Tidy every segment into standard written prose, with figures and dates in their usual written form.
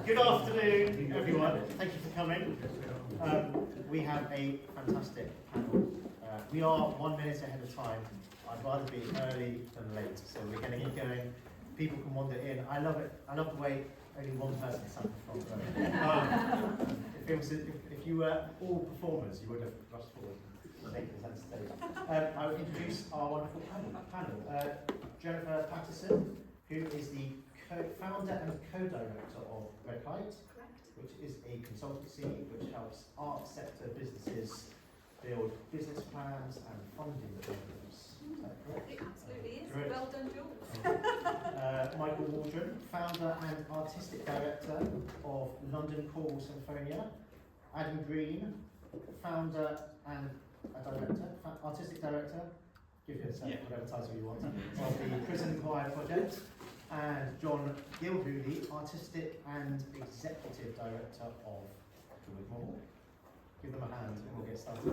Good afternoon, everyone. Thank you for coming. We have a fantastic panel. We are 1 minute ahead of time. I'd rather be early than late, so we're getting it going. People can wander in. I love it. I love the way only one person sat in front of me. It feels if you were all performers, you would have rushed forward and taken us on stage. I will introduce our wonderful panel. Jennifer Pattison, who is the founder and co-director of Kite, which is a consultancy which helps art sector businesses build business plans and funding programs. Is that correct? It absolutely is. Correct. Well done, Jules. Michael Waldron, founder and artistic director of London Choral Sinfonia. Adam Green, founder and artistic director, give yourself whatever title you want, of the Prison Choir Project. And John Gilhooly, artistic and executive director of the Wigmore. Give them a hand and we'll get started.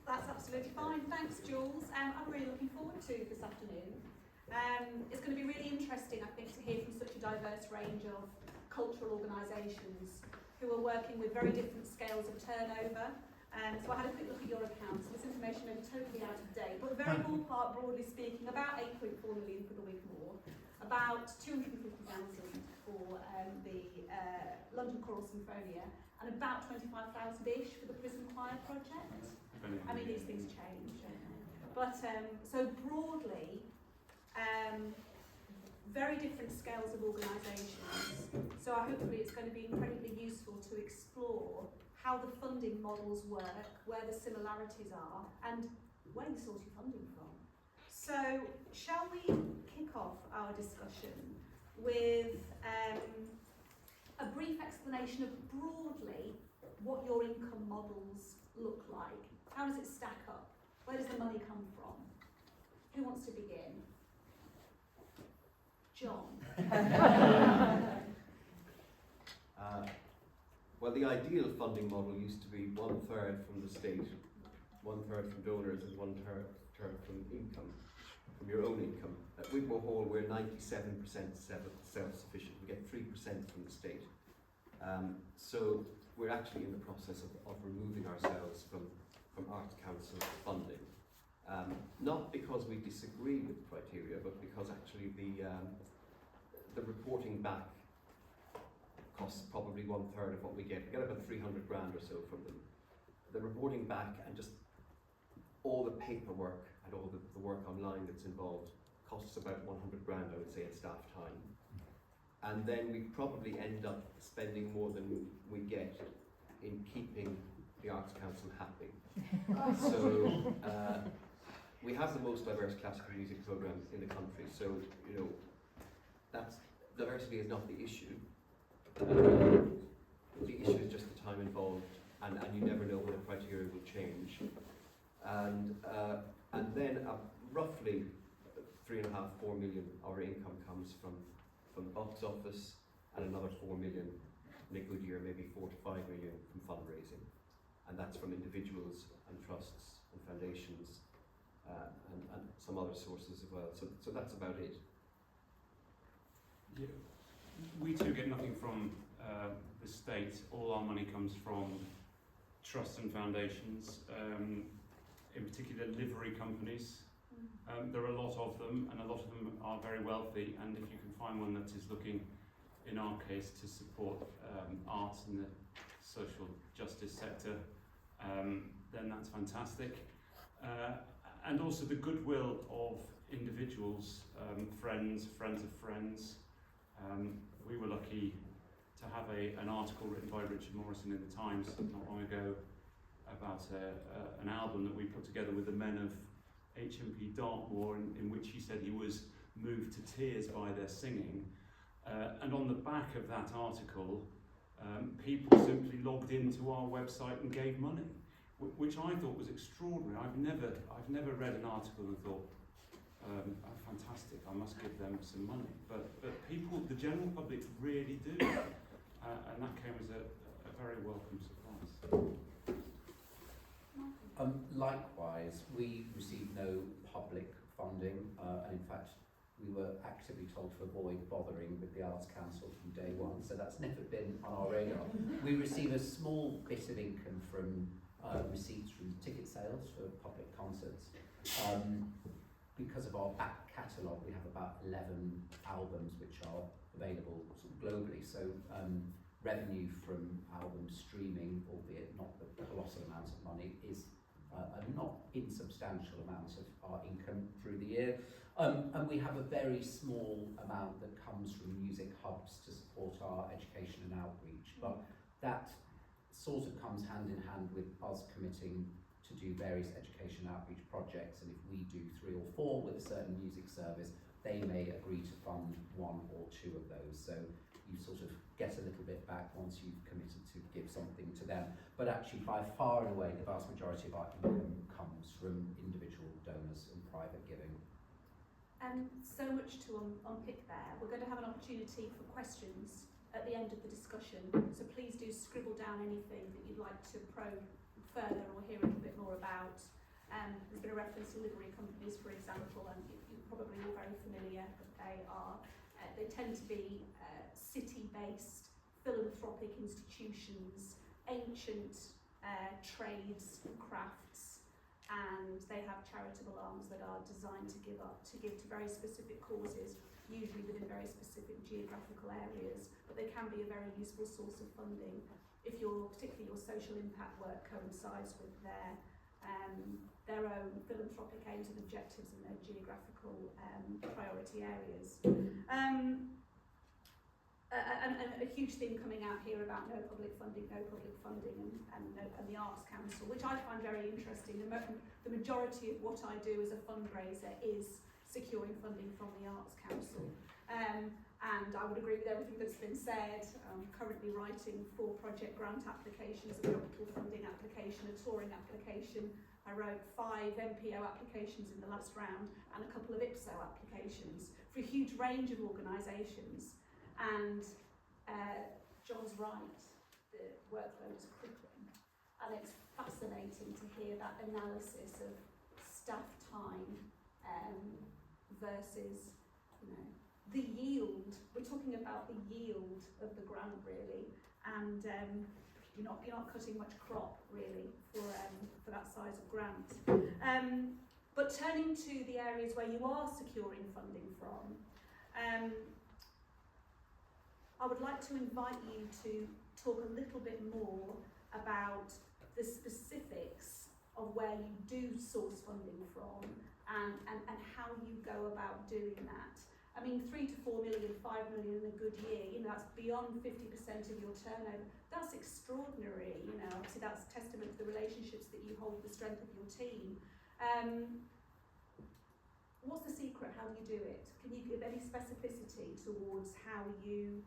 That's absolutely fine. Thanks, Jules. I'm really looking forward to this afternoon. It's going to be really interesting, I think, to hear from such a diverse range of cultural organisations who are working with very different scales of turnover. So I had a quick look at your accounts. This information may be totally out of date, but very ballpark, broadly speaking, about 8.4 million for the Wigmore, about 250,000 for the London Choral Sinfonia, and about 25,000-ish for the Prison Choir Project. I mean, these things change. But so broadly, very different scales of organisations. So hopefully it's going to be incredibly useful to explore how the funding models work, where the similarities are, and where you source your funding from. So, shall we kick off our discussion with a brief explanation of broadly what your income models look like? How does it stack up? Where does the money come from? Who wants to begin? John. Well, the ideal funding model used to be 1/3 from the state, 1/3 from donors, and 1/3 from income, from your own income. At Wigmore Hall, we're 97% self-sufficient. We get 3% from the state. So we're actually in the process of removing ourselves from Arts Council funding. Not because we disagree with the criteria, but because actually the reporting back costs probably 1/3 of what we get. We get about 300 grand or so from them. The reporting back and just all the paperwork and all the work online that's involved costs about 100 grand, I would say, in staff time. And then we probably end up spending more than we get in keeping the Arts Council happy. So we have the most diverse classical music programme in the country, so that's diversity is not the issue. The issue is just the time involved, and you never know when the criteria will change. And then roughly 3.5–4 million our income comes from box office, and another 4 million in a good year, maybe 4 to 5 million from fundraising, and that's from individuals and trusts and foundations and some other sources as well. So that's about it. Yeah. We too get nothing from the state. All our money comes from trusts and foundations. in particular livery companies. There are a lot of them, and a lot of them are very wealthy, and if you can find one that is looking, in our case, to support arts and the social justice sector, then that's fantastic. And also the goodwill of individuals, friends of friends. We were lucky to have an article written by Richard Morrison in the Times not long ago about an album that we put together with the men of HMP Dartmoor, in which he said he was moved to tears by their singing. And on the back of that article, people simply logged into our website and gave money, which I thought was extraordinary. I've never read an article and thought, oh, fantastic, I must give them some money. But people, the general public, really do, and that came as a very welcome surprise. Likewise, we received no public funding, and in fact, we were actively told to avoid bothering with the Arts Council from day one, so that's never been on our radar. We receive a small bit of income from receipts from ticket sales for public concerts. Because of our back catalogue, we have about 11 albums which are available sort of globally, so revenue from album streaming, albeit not the colossal amounts of money, is a not insubstantial amount of our income through the year. And we have a very small amount that comes from music hubs to support our education and outreach, but that sort of comes hand in hand with us committing to do various education outreach projects, and if we do 3 or 4 with a certain music service, they may agree to fund 1 or 2 of those. So you sort of get a little bit back once you've committed to give something to them. But actually, by far and away, the vast majority of our income comes from individual donors and private giving. So much to unpick there. We're going to have an opportunity for questions at the end of the discussion, so please do scribble down anything that you'd like to probe further or hear a little bit more about. There's been a reference to livery companies, for example, and you're probably all very familiar that they are. They tend to be city-based philanthropic institutions, ancient trades and crafts, and they have charitable arms that are designed to give to very specific causes, usually within very specific geographical areas, but they can be a very useful source of funding if particularly your social impact work coincides with their own philanthropic aims and objectives in their geographical priority areas. And a huge theme coming out here about no public funding, and the Arts Council, which I find very interesting. The majority of what I do as a fundraiser is securing funding from the Arts Council. And I would agree with everything that's been said. I'm currently writing 4 project grant applications, a capital funding application, a touring application. I wrote 5 MPO applications in the last round and a couple of IPSO applications for a huge range of organisations. And John's right, the workload is crippling, and it's fascinating to hear that analysis of staff time versus, the yield. We're talking about the yield of the grant, really, and you're not cutting much crop really for that size of grant. But turning to the areas where you are securing funding from. I would like to invite you to talk a little bit more about the specifics of where you do source funding from and how you go about doing that. I mean, 3 to 4 million, 5 million in a good year, that's beyond 50% of your turnover. That's extraordinary, obviously that's testament to the relationships that you hold, the strength of your team. What's the secret? How do you do it? Can you give any specificity towards how you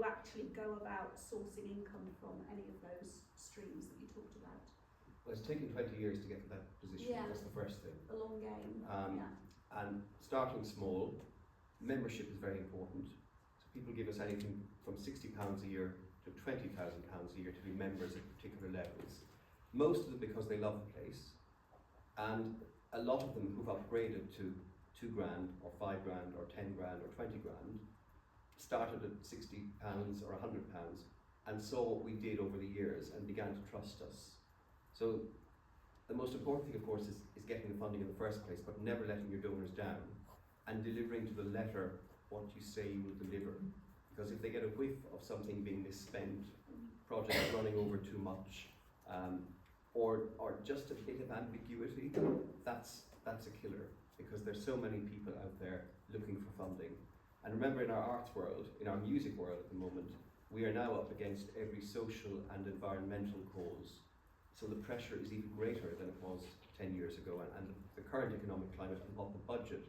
actually go about sourcing income from any of those streams that you talked about? Well, it's taken 20 years to get to that position. Yeah. That's the first thing. A long game. And starting small, membership is very important. So people give us anything from £60 a year to £20,000 a year to be members at particular levels. Most of them because they love the place, and a lot of them who've upgraded to £2,000 or £5,000 or £10,000 or £20,000 started at £60 or £100 and saw what we did over the years and began to trust us. So the most important thing, of course, is getting the funding in the first place, but never letting your donors down, and delivering to the letter what you say you will deliver. Because if they get a whiff of something being misspent, projects running over too much, or just a bit of ambiguity, that's a killer, because there's so many people out there looking for funding. And remember, in our arts world, in our music world at the moment, we are now up against every social and environmental cause. So the pressure is even greater than it was 10 years ago, and the current economic climate and what the budget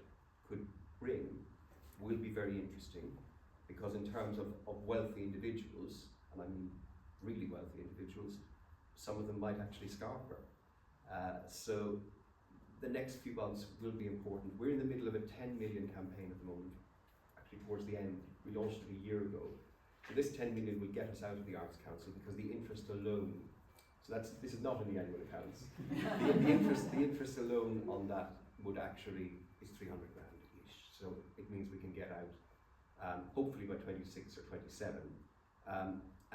could bring will be very interesting, because in terms of wealthy individuals, and I mean really wealthy individuals, some of them might actually scarper. So the next few months will be important. We're in the middle of a 10 million campaign at the moment, actually towards the end. We launched it a year ago. So this 10 million will get us out of the Arts Council, because the interest alone, so this is not in the annual accounts, the interest alone on that would actually, is 300 grand-ish. So it means we can get out, hopefully by 26 or 27.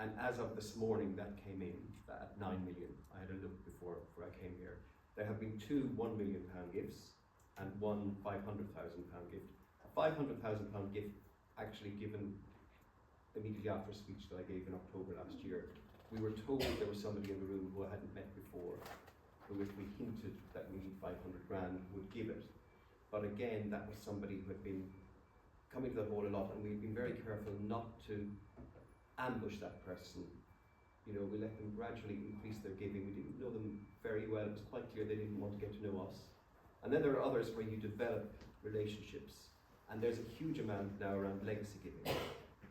And as of this morning, that came in at 9 million. I had a look before I came here. There have been 2 £1 million gifts and 1 £500,000 gift. A £500,000 gift actually given immediately after a speech that I gave in October last year. We were told there was somebody in the room who I hadn't met before, who, if we hinted that we need 500 grand, would give it. But again, that was somebody who had been coming to the hall a lot, and we've been very careful not to ambush that person. You know, we let them gradually increase their giving. We didn't know them very well. It was quite clear they didn't want to get to know us. And then there are others where you develop relationships, and there's a huge amount now around legacy giving.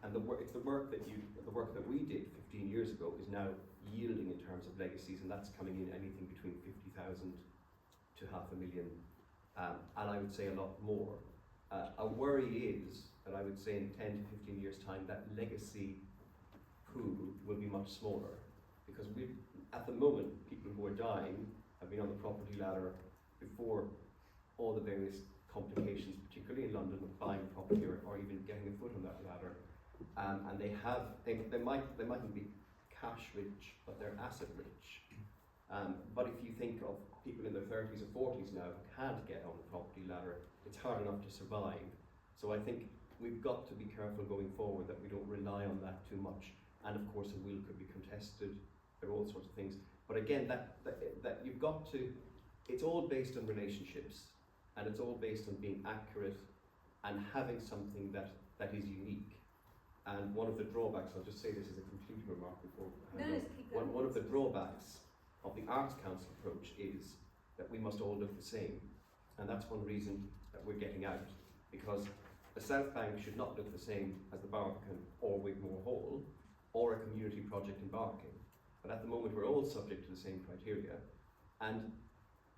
And the work that we did 15 years ago is now yielding in terms of legacies, and that's coming in anything between 50,000 to £500,000, and I would say a lot more. A worry is that I would say in 10 to 15 years' time, that legacy pool will be much smaller, because at the moment, people who are dying have been on the property ladder before all the various complications, particularly in London, of buying property or even getting a foot on that ladder. And they mightn't be cash rich, but they're asset rich. But if you think of people in their 30s or 40s now who can't get on the property ladder, it's hard enough to survive. So I think we've got to be careful going forward that we don't rely on that too much. And of course, a will could be contested. There are all sorts of things. But again, that you've got to. It's all based on relationships, and it's all based on being accurate and having something that is unique. And one of the drawbacks, I'll just say this as a complete remark before. One of the drawbacks of the Arts Council approach is that we must all look the same. And that's one reason that we're getting out. Because the South Bank should not look the same as the Barbican or Wigmore Hall or a community project in Barking. But at the moment, we're all subject to the same criteria. And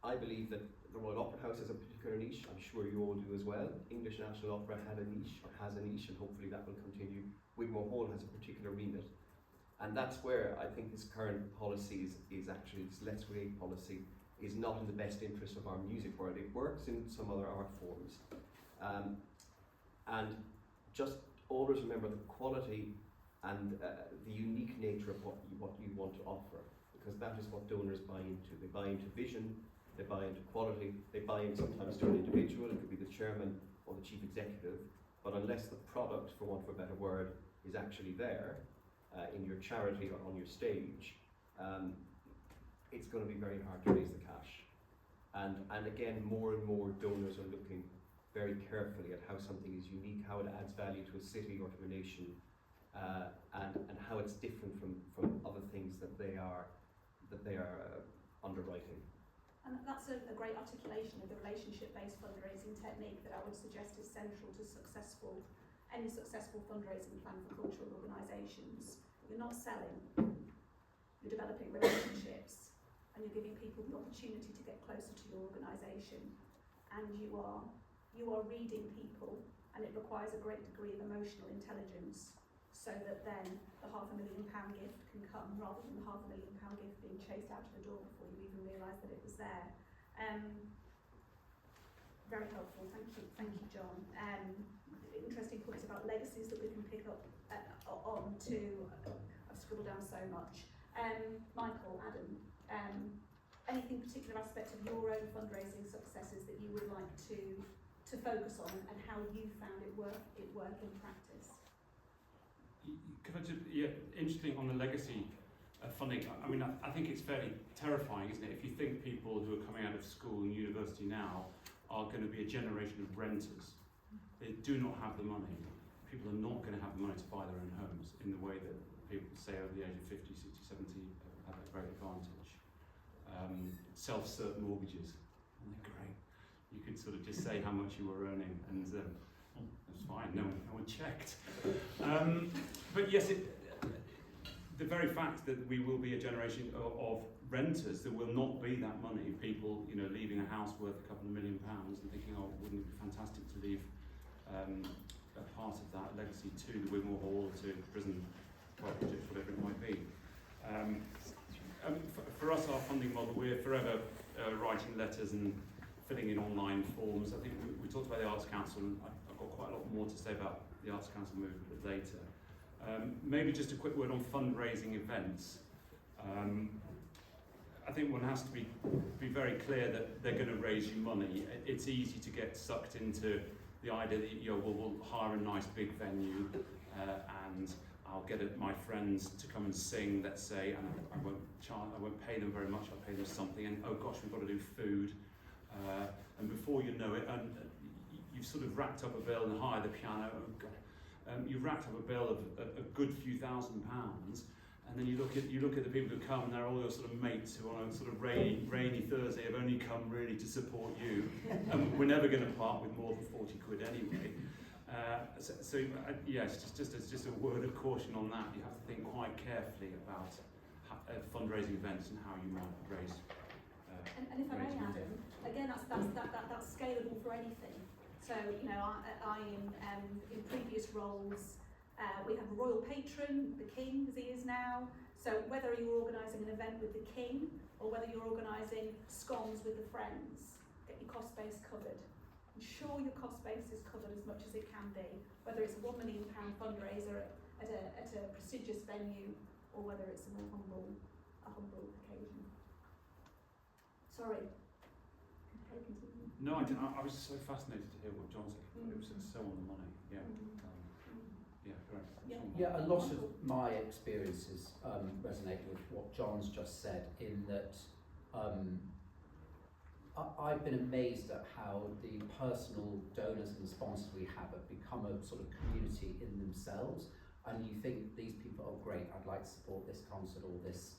I believe that the Royal Opera House has a particular niche. I'm sure you all do as well. English National Opera had a niche, or has a niche, and hopefully that will continue. Wigmore Hall has a particular remit. And that's where I think this current policy is actually, this Let's Create policy, is not in the best interest of our music world. It works in some other art forms. And just always remember the quality and the unique nature of what you want to offer, because that is what donors buy into. They buy into vision, they buy into quality, they buy in sometimes to an individual, it could be the chairman or the chief executive, but unless the product, for want of a better word, is actually there in your charity or on your stage, it's going to be very hard to raise the cash. And again, more and more donors are looking very carefully at how something is unique, how it adds value to a city or to a nation, and how it's different from other things that they are underwriting. And that's a great articulation of the relationship-based fundraising technique that I would suggest is central to any successful fundraising plan for cultural organisations. You're not selling, you're developing relationships, and you're giving people the opportunity to get closer to your organisation. And you are reading people, and it requires a great degree of emotional intelligence, so that then the £500,000 gift can come, rather than the £500,000 gift being chased out of the door before you even realised that it was there. Very helpful, thank you, John. Interesting points about legacies that we can pick up on to. I've scribbled down so much. Michael, Adam, anything particular aspect of your own fundraising successes that you would like to focus on, and how you found it work in practice? Could I just, interesting on the legacy funding. I mean, I think it's fairly terrifying, isn't it? If you think people who are coming out of school and university now are going to be a generation of renters, they do not have the money. People are not going to have the money to buy their own homes in the way that people say over the age of 50, 60, 70 have a great advantage. Self-cert mortgages, aren't they great? You could sort of just say how much you were earning, and it's fine, no one checked. But yes, the very fact that we will be a generation of renters, there will not be that money. People, leaving a house worth a couple of £1 million and thinking, oh, wouldn't it be fantastic to leave a part of that legacy to the Wigmore Hall, to prison project, whatever it might be. For us, our funding model, we're forever writing letters and filling in online forms. I think we talked about the Arts Council, and I've got quite a lot more to say about the Arts Council move a bit later. Maybe just a quick word on fundraising events. I think one has to be very clear that they're going to raise you money. It's easy to get sucked into the idea that we'll hire a nice big venue and I'll get my friends to come and sing, let's say, and I won't pay them very much. I'll pay them something, and oh gosh, we've got to do food, and before you know it, you've sort of racked up a bill and hired the piano. You've racked up a bill of a good few £1,000s, and then you look at the people who come, and they're all your sort of mates who on a sort of rainy Thursday have only come really to support you, and we're never going to part with more than 40 quid anyway. Yes, just a word of caution on that. You have to think quite carefully about fundraising events and how you might raise. And if I may, Adam, again, that's scalable for anything. So I in previous roles, we have a royal patron, the King, as he is now. So whether you're organising an event with the King or whether you're organising scones with the friends, get your cost base covered. Ensure your cost base is covered as much as it can be, whether it's a £1 million fundraiser at a prestigious venue or whether it's a more humble occasion. Sorry. Continue. No, I was so fascinated to hear what John said. It was so on the money. Yeah. Correct. Yeah, a lot of my experiences resonate with what John's just said, in that I've been amazed at how the personal donors and sponsors we have become a sort of community in themselves, and you think these people are great, I'd like to support this concert or this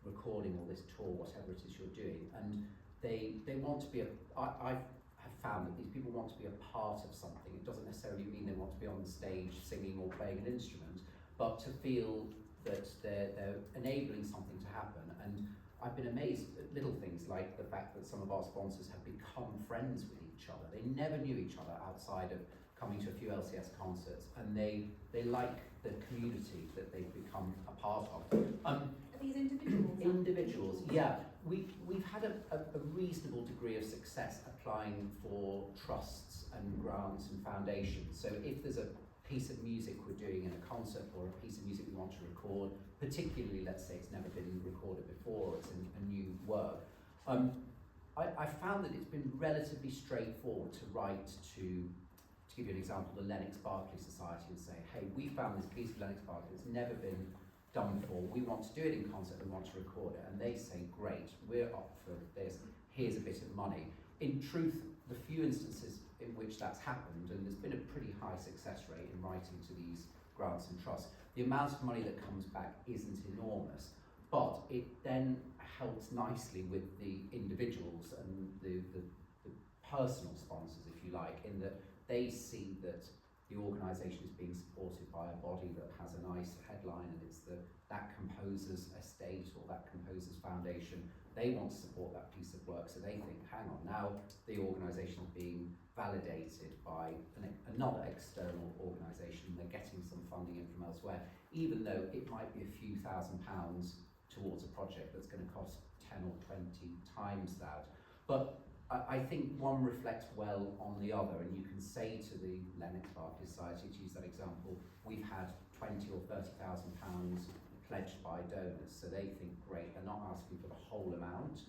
recording or this tour, whatever it is you're doing, and they want to be I have found that these people want to be a part of something. It doesn't necessarily mean they want to be on the stage singing or playing an instrument, but to feel that they're enabling something to happen. And I've been amazed at little things like the fact that some of our sponsors have become friends with each other. They never knew each other outside of coming to a few LCS concerts, and they like the community that they've become a part of. Are these individuals? Individuals, yeah. We've had a reasonable degree of success applying for trusts and grants and foundations. So if there's a piece of music we're doing in a concert, or a piece of music we want to record, particularly, let's say it's never been recorded before, it's a new work, I found that it's been relatively straightforward to write to give you an example, the Lennox Berkeley Society, and say, hey, we found this piece of Lennox Berkeley that's never been done before, we want to do it in concert, we want to record it, and they say, great, we're up for this, here's a bit of money. In truth, the few instances in which that's happened, and there's been a pretty high success rate in writing to these grants and trusts, the amount of money that comes back isn't enormous, but it then helps nicely with the individuals and the personal sponsors, if you like, in that they see that the organisation is being supported by a body that has a nice headline, and it's that composer's estate or that composer's foundation. They want to support that piece of work, so they think, hang on, now the organisation is being validated by another external organisation, they're getting some funding in from elsewhere, even though it might be a few £1,000s towards a project that's going to cost 10 or 20 times that. But I think one reflects well on the other, and you can say to the Lennox Berkeley Society, to use that example, we've had £20,000 or £30,000 pledged by donors, so they think, great, they're not asking for the whole amount,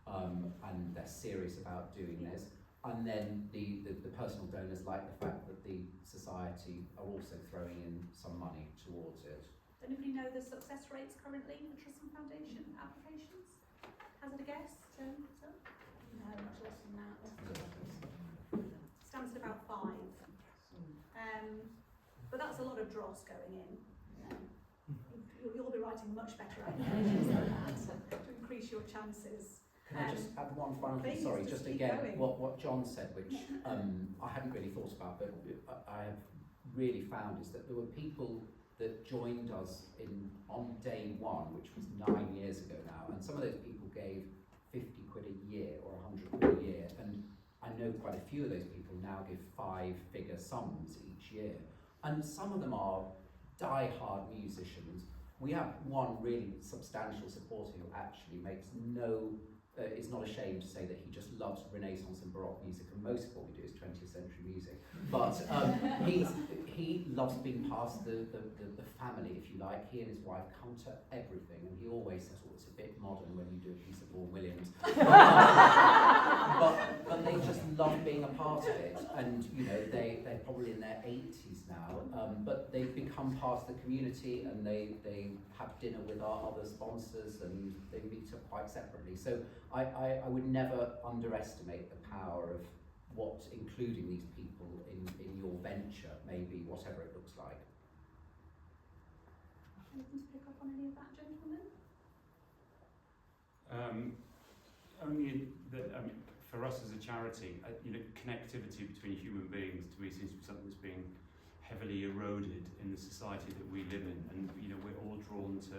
and they're serious about doing this. And then the personal donors like the fact that the society are also throwing in some money towards it. Does anybody know the success rates currently for Trust and Foundation applications? Hazard a guess? No, much less than that. Stands at about 5. But that's a lot of dross going in. You'll be writing much better applications than that to increase your chances. Can I just add one final thing? Please, Sorry, just just keep again, going. what John said, which I hadn't really thought about, but I have really found is that there were people that joined us on day 1, which was 9 years ago now, and some of those people gave 50 quid a year or 100 quid a year, and I know quite a few of those people now give 5-figure sums each year, and some of them are die-hard musicians. We have one really substantial supporter who actually makes is not ashamed to say that he just loves Renaissance and Baroque music, and most of what we do is 20th century music. But he loves being part of the family, if you like. He and his wife come to everything, and he always says, "Oh, it's a bit modern when you do a piece of Vaughan Williams." but they just love being a part of it, and they're probably in their 80s now, but they've become part of the community, and they have dinner with our other sponsors, and they meet up quite separately. So I would never underestimate the power of what including these people in your venture, maybe whatever it looks like. Anything to pick up on any of that, gentlemen? Only that, for us as a charity, connectivity between human beings to me seems to be something that's being heavily eroded in the society that we live in, and we're all drawn to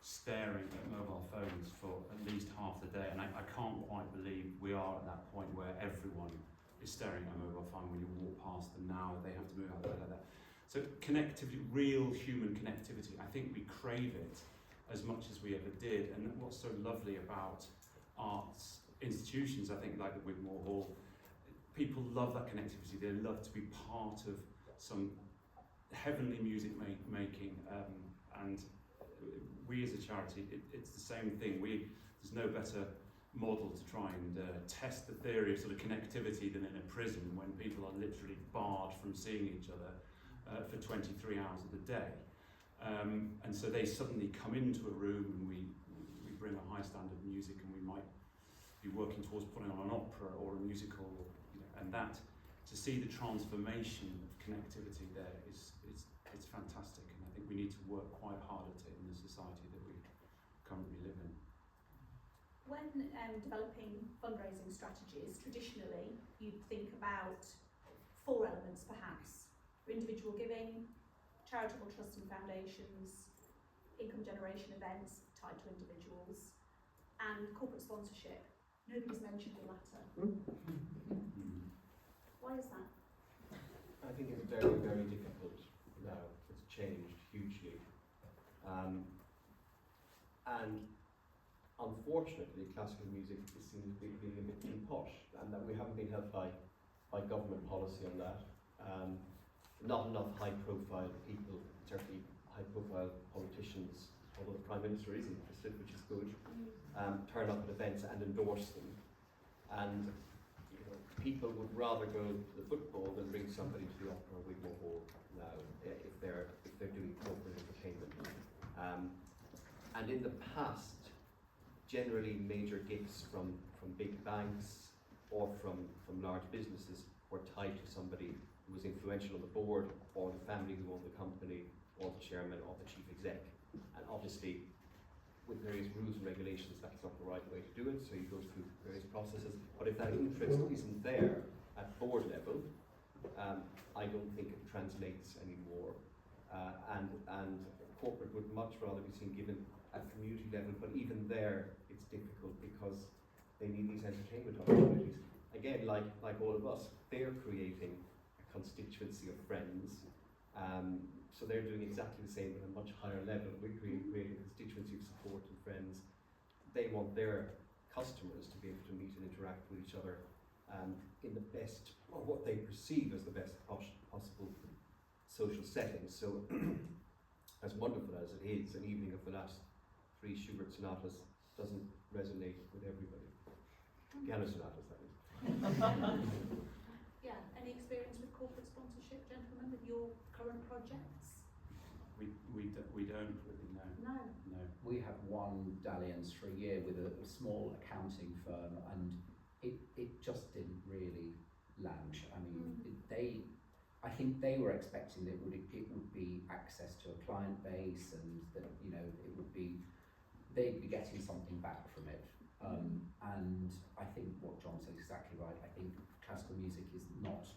staring at mobile phones for at least half the day, and I can't quite believe we are at that point where everyone is staring at a mobile phone when you walk past them now. They have to move out like that. So connectivity, real human connectivity, I think we crave it as much as we ever did, and what's so lovely about arts institutions, I think, like the Wigmore Hall, people love that connectivity. They love to be part of some heavenly music making, and we as a charity, it's the same thing. There's no better model to try and test the theory of sort of connectivity than in a prison, when people are literally barred from seeing each other for 23 hours of the day. And so they suddenly come into a room, and we bring a high standard of music, and we might be working towards putting on an opera or a musical, and that, to see the transformation of connectivity there it's fantastic, and I think we need to work quite hard at it in the society that we currently live in. When developing fundraising strategies, traditionally you'd think about 4 elements perhaps: individual giving, charitable trusts and foundations, income generation events tied to individuals, and corporate sponsorship. Nobody's mentioned the latter. Why is that? I think it's very, very difficult now. It's changed hugely. And unfortunately, classical music seems to be being a bit too posh, and that we haven't been helped by government policy on that. Not enough high-profile people, certainly high-profile politicians, although the Prime Minister is interested, which is good, turn up at events and endorse them. And people would rather go to the football than bring somebody to the opera or Wigmore Hall now, if they're doing corporate entertainment. And in the past, generally major gifts from big banks or from large businesses were tied to somebody who was influential on the board, or the family who owned the company, or the chairman, or the chief exec. And obviously, with various rules and regulations, that's not the right way to do it, so you go through various processes. But if that interest isn't there at board level, I don't think it translates anymore. And corporate would much rather be seen given at community level, but even there it's difficult because they need these entertainment opportunities. Again, like all of us, they're creating a constituency of friends, so they're doing exactly the same at a much higher level. We're creating a constituency of support and friends. They want their customers to be able to meet and interact with each other in the best, or what they perceive as the best possible social setting. So, as wonderful as it is, an evening of the last 3 Schubert sonatas doesn't resonate with everybody. Ganasanatas, that is. Yeah, any experience with corporate sponsorship, gentlemen, with your current projects? We don't really know. No. No. We have one dalliance for a year with a small accounting firm, and it just didn't really land. I mean, I think they were expecting that it would be access to a client base, and that they'd be getting something back from it. And I think what John said is exactly right. I think classical music is not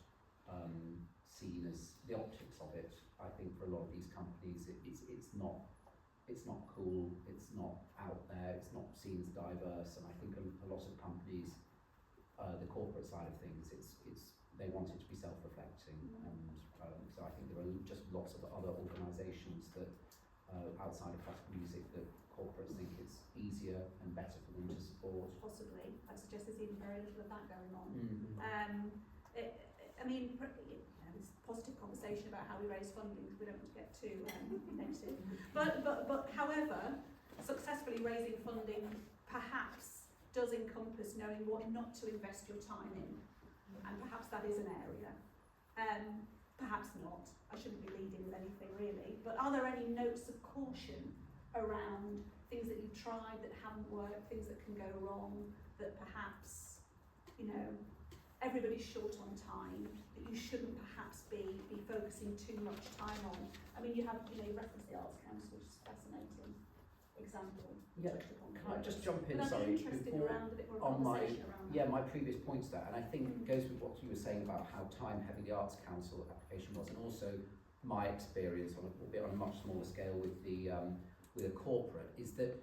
seen as the optics of it. I think for a lot of these companies, it's not cool. It's not out there. It's not seen as diverse. And I think a lot of companies, the corporate side of things, they want it to be self-reflecting. And so I think there are just lots of other organisations that outside of classical music that corporates think it's easier and better for them to support. Possibly. I suggest there's even very little of that going on. Mm-hmm. I mean, this positive conversation about how we raise funding, because we don't want to get too negative. But however, successfully raising funding perhaps does encompass knowing what not to invest your time in, and perhaps that is an area. Perhaps not. I shouldn't be leading with anything really. But are there any notes of caution around things that you've tried that haven't worked, things that can go wrong, that perhaps, everybody's short on time, that you shouldn't perhaps be focusing too much time on? I mean, you referenced the Arts Council, which is a fascinating example. Yeah, can I just jump in, but sorry, I'm interested before around a bit more on my conversation around that. my previous points there, and I think it goes with what you were saying about how time heavy the Arts Council application was, and also my experience on a much smaller scale with a corporate, is that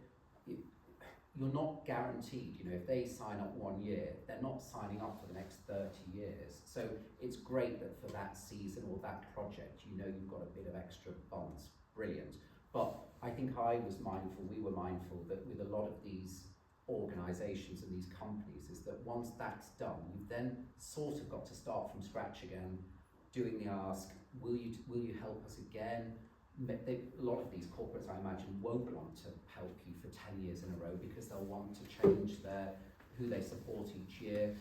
you're not guaranteed. If they sign up 1 year, they're not signing up for the next 30 years. So it's great that for that season or that project, you've got a bit of extra funds. Brilliant. But I think we were mindful that with a lot of these organisations and these companies, is that once that's done, you've then sort of got to start from scratch again, doing the ask, will you help us again? A lot of these corporates, I imagine, won't want to help you for 10 years in a row because they'll want to change who they support each year.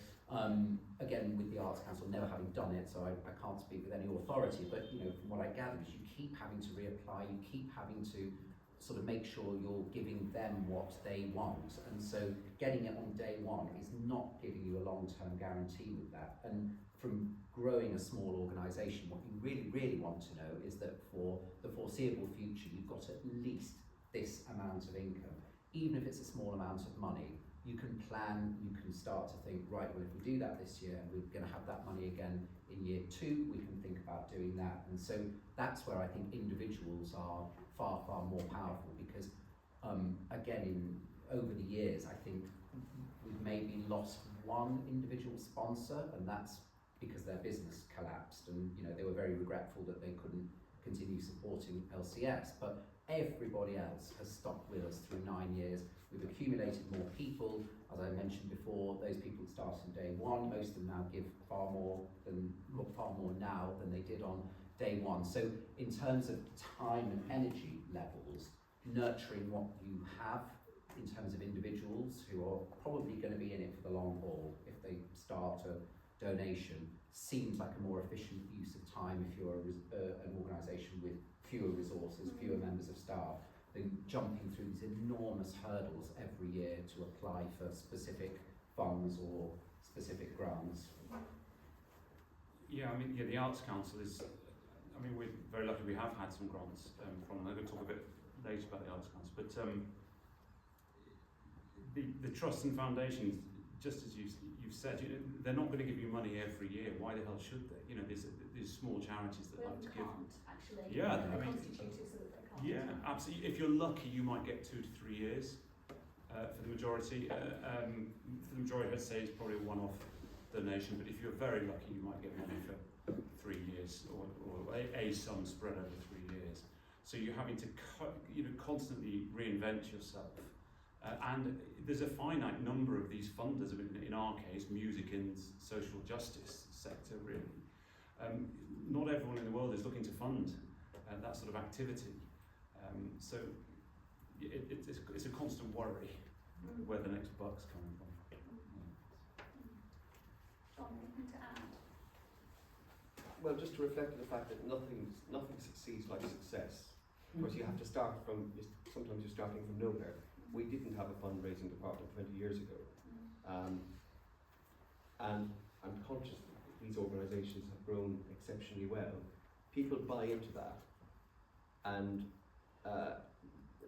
Again, with the Arts Council never having done it, so I can't speak with any authority, but from what I gather is you keep having to reapply, you keep having to sort of make sure you're giving them what they want, and so getting it on day one is not giving you a long-term guarantee with that. And from growing a small organisation, what you really, really want to know is that for the foreseeable future, you've got at least this amount of income. Even if it's a small amount of money, you can plan, you can start to think, right, well, if we do that this year, we're going to have that money again in year 2, we can think about doing that. And so that's where I think individuals are far, far more powerful, because again, over the years, I think we've maybe lost one individual sponsor, and that's because their business collapsed, and they were very regretful that they couldn't continue supporting LCS, but everybody else has stuck with us through 9 years. We've accumulated more people, as I mentioned before. Those people that started on day 1, most of them now give far more now than they did on day 1. So in terms of time and energy levels, nurturing what you have in terms of individuals who are probably going to be in it for the long haul if they start a donation, seems like a more efficient use of time if you're an organisation with fewer resources, fewer members of staff, than jumping through these enormous hurdles every year to apply for specific funds or specific grants. Yeah, the Arts Council is, we're very lucky we have had some grants from them. I'm going to talk a bit later about the Arts Council, but the trusts and foundations, just as you've said, they're not going to give you money every year. Why the hell should they? There's small charities that like to give. Actually. Yeah, Constituted so that they can't. Yeah, absolutely. If you're lucky, you might get 2 to 3 years. For the majority, I'd say it's probably a one-off donation. But if you're very lucky, you might get money for 3 years, or a sum spread over 3 years. So you're having to constantly reinvent yourself. And there's a finite number of these funders. In our case, music and social justice sector, really. Not everyone in the world is looking to fund that sort of activity. So it's a constant worry where the next buck's coming from. Tom, anything to add? Well, just to reflect on the fact that nothing succeeds like success. Of course, you have to start from, sometimes you're starting from nowhere. We didn't have a fundraising department 20 years ago. And I'm conscious that these organisations have grown exceptionally well. People buy into that, and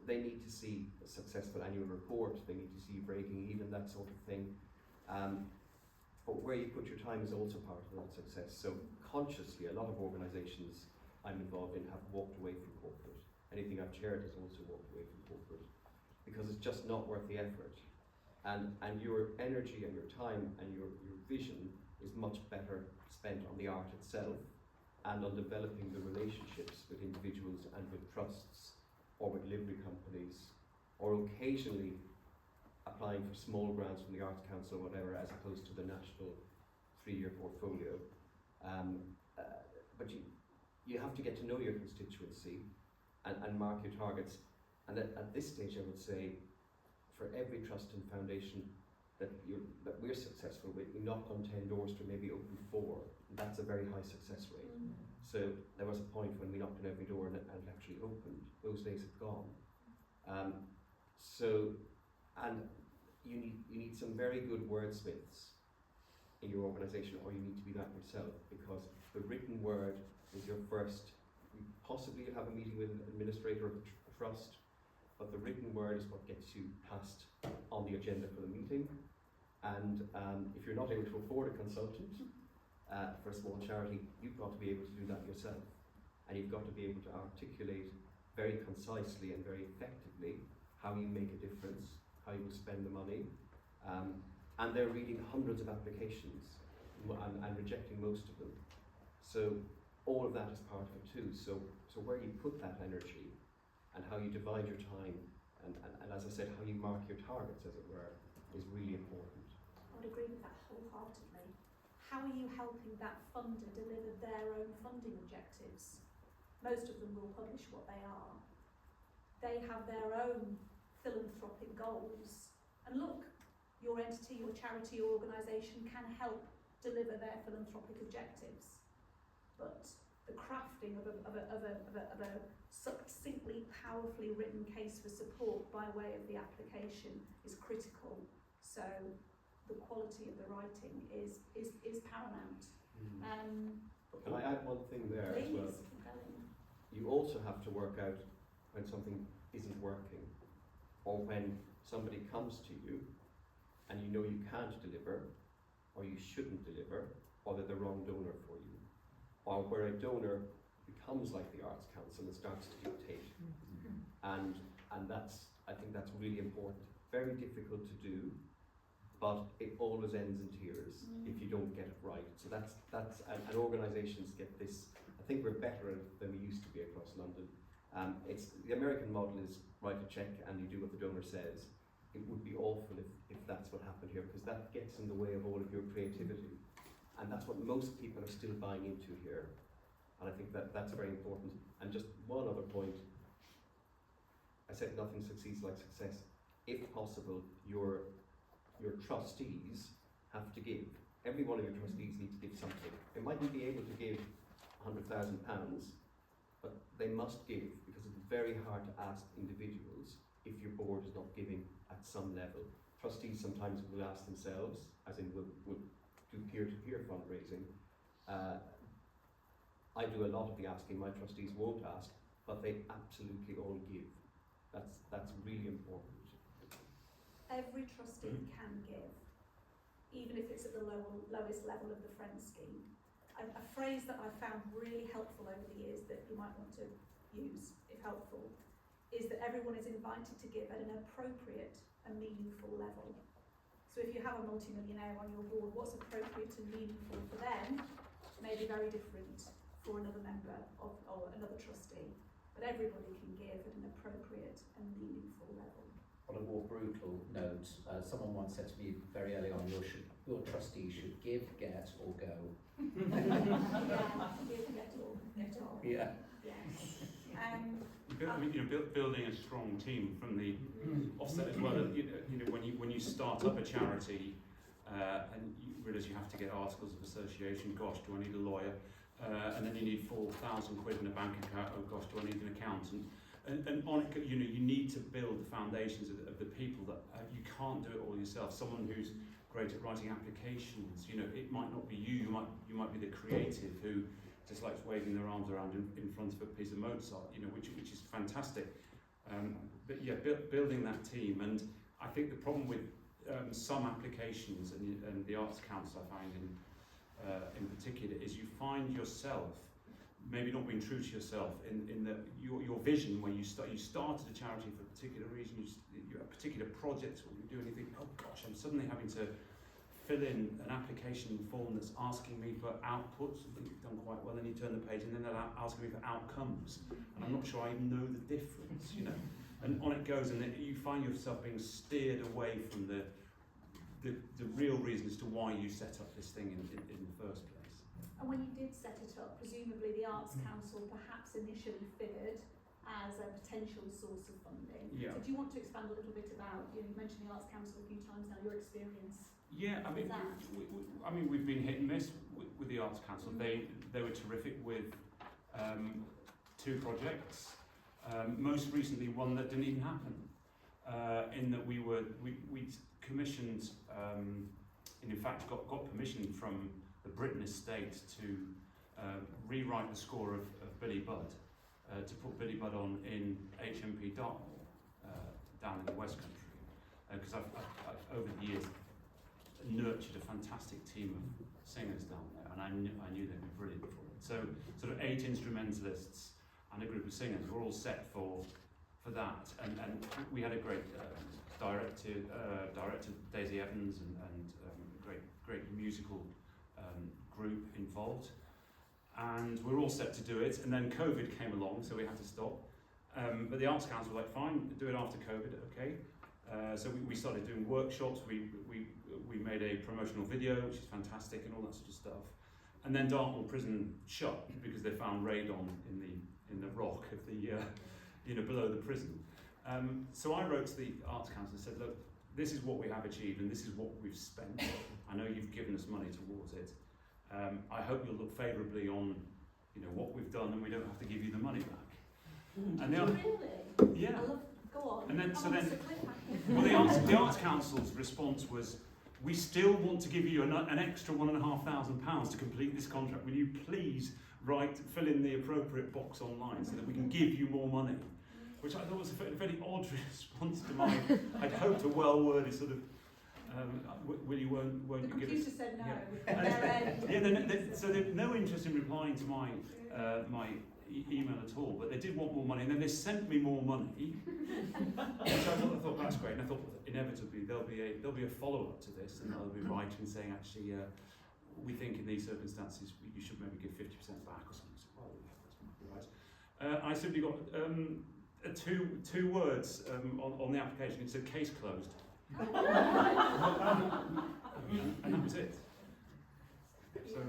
they need to see a successful annual report, they need to see breaking even, that sort of thing. But where you put your time is also part of that success. So consciously, a lot of organisations I'm involved in have walked away from corporate. Anything I've chaired has also walked away from corporate, because it's just not worth the effort. And your energy and your time and your vision is much better spent on the art itself and on developing the relationships with individuals and with trusts or with livery companies, or occasionally applying for small grants from the Arts Council or whatever, as opposed to the national 3-year portfolio. But you have to get to know your constituency and mark your targets. And at this stage, I would say, for every trust and foundation that we're successful with, we knock on 10 doors to maybe open 4. That's a very high success rate. So there was a point when we knocked on every door and it actually opened. Those days have gone. And you need some very good wordsmiths in your organisation, or you need to be that yourself, because the written word is your first. Possibly you'll have a meeting with an administrator of a trust, but the written word is what gets you passed on the agenda for the meeting. And if you're not able to afford a consultant for a small charity, you've got to be able to do that yourself. And you've got to be able to articulate very concisely and very effectively how you make a difference, how you spend the money. And they're reading hundreds of applications and rejecting most of them. So all of that is part of it too. So where you put that energy and how you divide your time and as I said, how you mark your targets, as it were, is really important. I would agree with that wholeheartedly. How are you helping that funder deliver their own funding objectives? Most of them will publish what they are. They have their own philanthropic goals. And look, your entity, your charity, your organisation can help deliver their philanthropic objectives. But the crafting of a succinctly, powerfully written case for support by way of the application is critical. So the quality of the writing is paramount. Can I add one thing there as well? You also have to work out when something isn't working, or when somebody comes to you and you know you can't deliver, or you shouldn't deliver, or they're the wrong donor for you, or where a donor becomes like the Arts Council and starts to dictate. And I think that's really important. Very difficult to do, but it always ends in tears if you don't get it right. So and organisations get this. I think we're better than we used to be across London. The American model is write a check and you do what the donor says. It would be awful if that's what happened here, because that gets in the way of all of your creativity. And that's what most people are still buying into here. And I think that's very important. And just one other point. I said nothing succeeds like success. If possible, your trustees have to give. Every one of your trustees need to give something. They mightn't be able to give £100,000, but they must give, because it's very hard to ask individuals if your board is not giving at some level. Trustees sometimes will ask themselves, as in will do peer-to-peer fundraising. I do a lot of the asking, my trustees won't ask, but they absolutely all give. That's really important. Every trustee can give, even if it's at the lowest level of the Friends scheme. A phrase that I've found really helpful over the years that you might want to use, if helpful, is that everyone is invited to give at an appropriate and meaningful level. So if you have a multi-millionaire on your board, what's appropriate and meaningful for them may be very different for another member or another trustee. But everybody can give at an appropriate and meaningful level. On a more brutal note, someone once said to me very early on, your trustees should give, get, or go. Give, get, or get on. Yeah. Yes. Building a strong team from the offset as well. When you start up a charity, and realise you have to get articles of association. Gosh, do I need a lawyer? And then you need 4,000 quid in a bank account. Oh gosh, do I need an accountant? And on it, you know, you need to build the foundations of the people that you can't do it all yourself. Someone who's great at writing applications, you know, it might not be you. You might be the creative who just likes waving their arms around in front of a piece of Mozart, you know, which is fantastic. But yeah, building that team, and I think the problem with some applications and the Arts Council I find in particular is you find yourself maybe not being true to yourself in your vision where you started a charity for a particular reason, you have a particular project or you do anything. Oh gosh, I'm suddenly having to fill in an application form that's asking me for outputs. I think you've done quite well. Then you turn the page and then they're asking me for outcomes, and I'm not sure I even know the difference, you know. And on it goes, and then you find yourself being steered away from the real reason as to why you set up this thing in the first place. And when you did set it up, presumably the Arts Council perhaps initially figured as a potential source of funding. Yeah. So do you want to expand a little bit about, you mentioned the Arts Council a few times now, your experience? Yeah, I mean, we've been hit and miss with the Arts Council. They were terrific with 2 projects. Most recently, one that didn't even happen. In that we commissioned, and in fact got permission from the Britain estate to rewrite the score of Billy Budd, to put Billy Budd on in HMP Dartmoor, down in the West Country, because I've over the years nurtured a fantastic team of singers down there, and I knew they'd be brilliant for it. So sort of 8 instrumentalists and a group of singers were all set for that, and we had a great director Daisy Evans and great musical group involved, and we're all set to do it. And then COVID came along, so we had to stop. But the Arts Council were like, fine, do it after COVID, okay. So we started doing workshops. We made a promotional video, which is fantastic, and all that sort of stuff. And then Dartmoor Prison shut because they found radon in the rock of the below the prison. So I wrote to the Arts Council and said, look, this is what we have achieved and this is what we've spent. I know you've given us money towards it. I hope you'll look favourably on, what we've done, and we don't have to give you the money back. And really? Yeah. Go on. And then the Arts Council's response was, we still want to give you an extra £1,500 to complete this contract. Will you please fill in the appropriate box online so that we can give you more money? Which I thought was a very odd response to my, I'd hoped a well-worded sort of, won't you give us... The computer said no. Yeah, so they've no interest in replying to my email at all, but they did want more money, and then they sent me more money, which I thought that's great, and I thought inevitably there'll be a follow-up to this, and they'll be writing saying, actually, we think in these circumstances you should maybe give 50% back or something. So, well, yeah, that's right. I simply got two words on the application. It said case closed. And that was it. So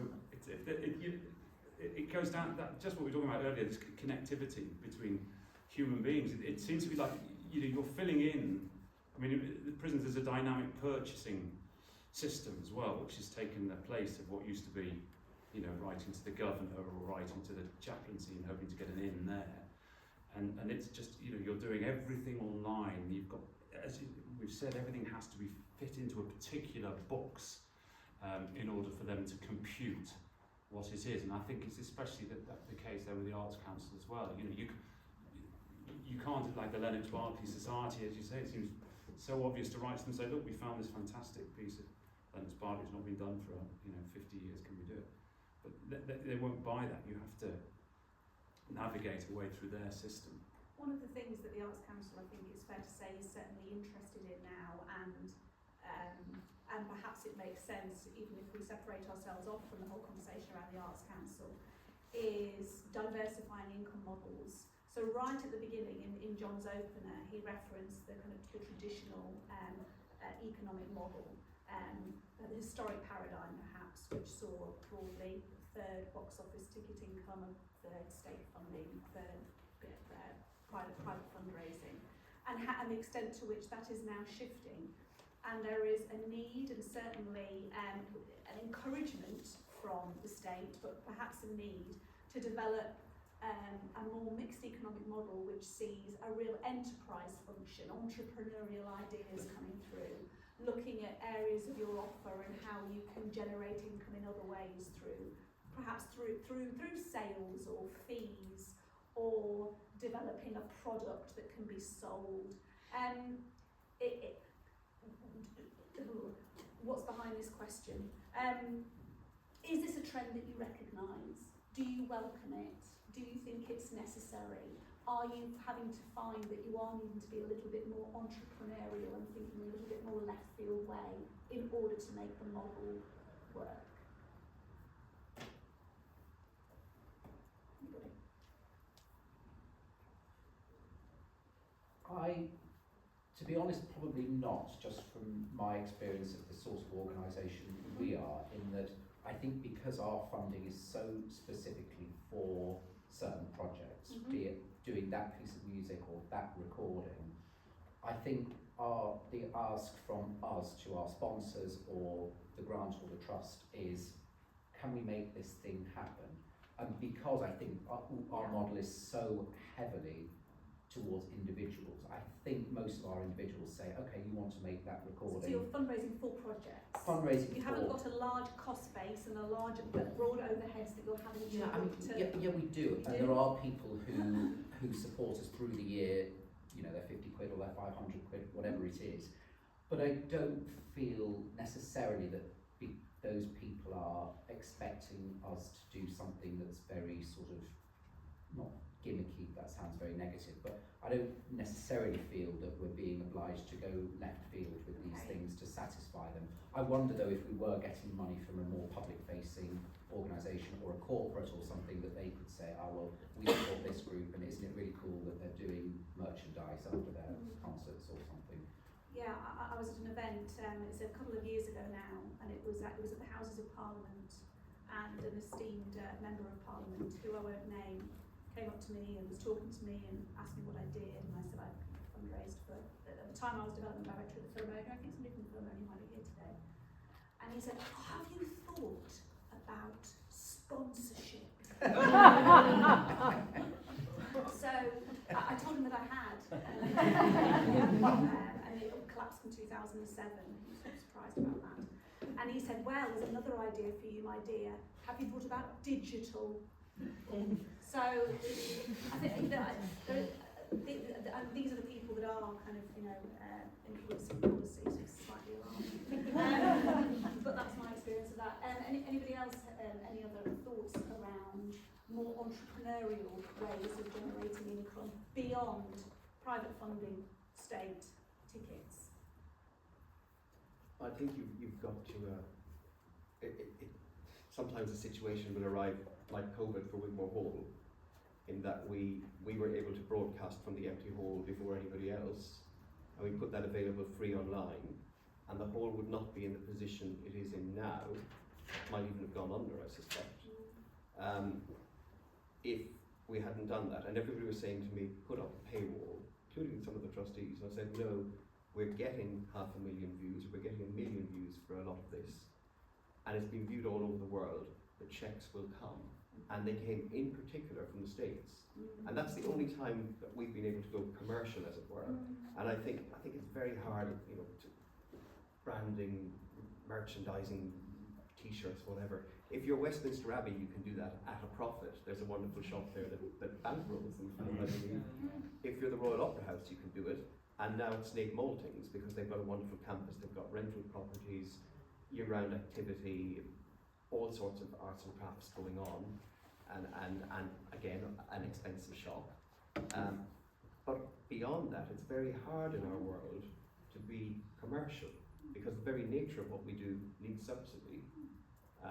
it goes down that just what we were talking about earlier, this connectivity between human beings. It seems to be like you're filling in. I mean, the prisons, there's a dynamic purchasing system as well, which has taken the place of what used to be, writing to the governor or writing to the chaplaincy and hoping to get an in there. And it's just, you're doing everything online. You've got, as we've said, everything has to be fit into a particular box in order for them to compute what it is. And I think it's especially the case there with the Arts Council as well. You can't, like the Lennox Berkeley Society, as you say, it seems so obvious to write to them and say, look, we found this fantastic piece of Lennox Berkeley, it's not been done for 50 years, can we do it? But they won't buy that. You have to navigate a way through their system. One of the things that the Arts Council, I think it's fair to say, is certainly interested in now, and perhaps it makes sense, even if we separate ourselves off from the whole conversation around the Arts Council, is diversifying income models. So right at the beginning, in John's opener, he referenced the kind of the traditional economic model, the historic paradigm perhaps, which saw broadly third box office ticket income, third state funding, third private fundraising, and the extent to which that is now shifting. and there is a need and certainly an encouragement from the state, but perhaps a need to develop a more mixed economic model which sees a real enterprise function, entrepreneurial ideas coming through, looking at areas of your offer and how you can generate income in other ways perhaps through sales or fees or developing a product that can be sold. What's behind this question? Is this a trend that you recognise? Do you welcome it? Do you think it's necessary? Are you having to find that you are needing to be a little bit more entrepreneurial and thinking a little bit more left field way in order to make the model work? Anybody? To be honest, probably not, just from my experience of the sort of organisation we are, in that I think because our funding is so specifically for certain projects, be it doing that piece of music or that recording, I think the ask from us to our sponsors or the grant or the trust is, can we make this thing happen? And because I think our model is so heavily towards individuals, I think most of our individuals say, okay, you want to make that recording. So you're fundraising for projects. Fundraising you haven't got a large cost base and a large broad overheads that you're having to yeah, we do. And there are people who support us through the year, you know, they're 50 quid or they're 500 quid, whatever it is. But I don't feel necessarily that those people are expecting us to do something that's very sort of, not gimmicky, that sounds very negative, but I don't necessarily feel that we're being obliged to go left field with these things to satisfy them. I wonder though if we were getting money from a more public facing organisation or a corporate or something, that they could say, oh well, we support this group and isn't it really cool that they're doing merchandise after their concerts or something. Yeah, I was at an event, it's a couple of years ago now, and it was at the Houses of Parliament, and an esteemed member of Parliament, who I won't name, came up to me and was talking to me and asked me what I did, and I said I fundraised for, at the time I was development director of the Philharmonia, I think somebody from the Philharmonia might be here today, and he said, have you thought about sponsorship? So I told him that I had, and it collapsed in 2007, he was so surprised about that, and he said, well, there's another idea for you, my dear, have you thought about digital? So I think these are the people that are kind of, you know, influencing policy, so it's slightly alarming. But that's my experience of that. Anybody else, any other thoughts around more entrepreneurial ways of generating income beyond private funding, state tickets? I think you've got to, sometimes a situation will arrive like COVID for Wigmore Hall, in that we were able to broadcast from the empty hall before anybody else, and we put that available free online, and the hall would not be in the position it is in now, might even have gone under, I suspect, if we hadn't done that. And everybody was saying to me, put up a paywall, including some of the trustees, and I said, no, we're getting 500,000 views, we're getting 1 million views for a lot of this, and it's been viewed all over the world. The checks will come, and they came in particular from the States, and that's the only time that we've been able to go commercial, as it were. And I think it's very hard, you know, to branding, merchandising, T-shirts, whatever. If you're Westminster Abbey, you can do that at a profit. There's a wonderful shop there that bankrolls them, I believe. If you're the Royal Opera House, you can do it. And now it's Snape Maltings, because they've got a wonderful campus. They've got rental properties, year-round activity, all sorts of arts and crafts going on, and again, an expensive shop. But beyond that, it's very hard in our world to be commercial, because the very nature of what we do needs subsidy,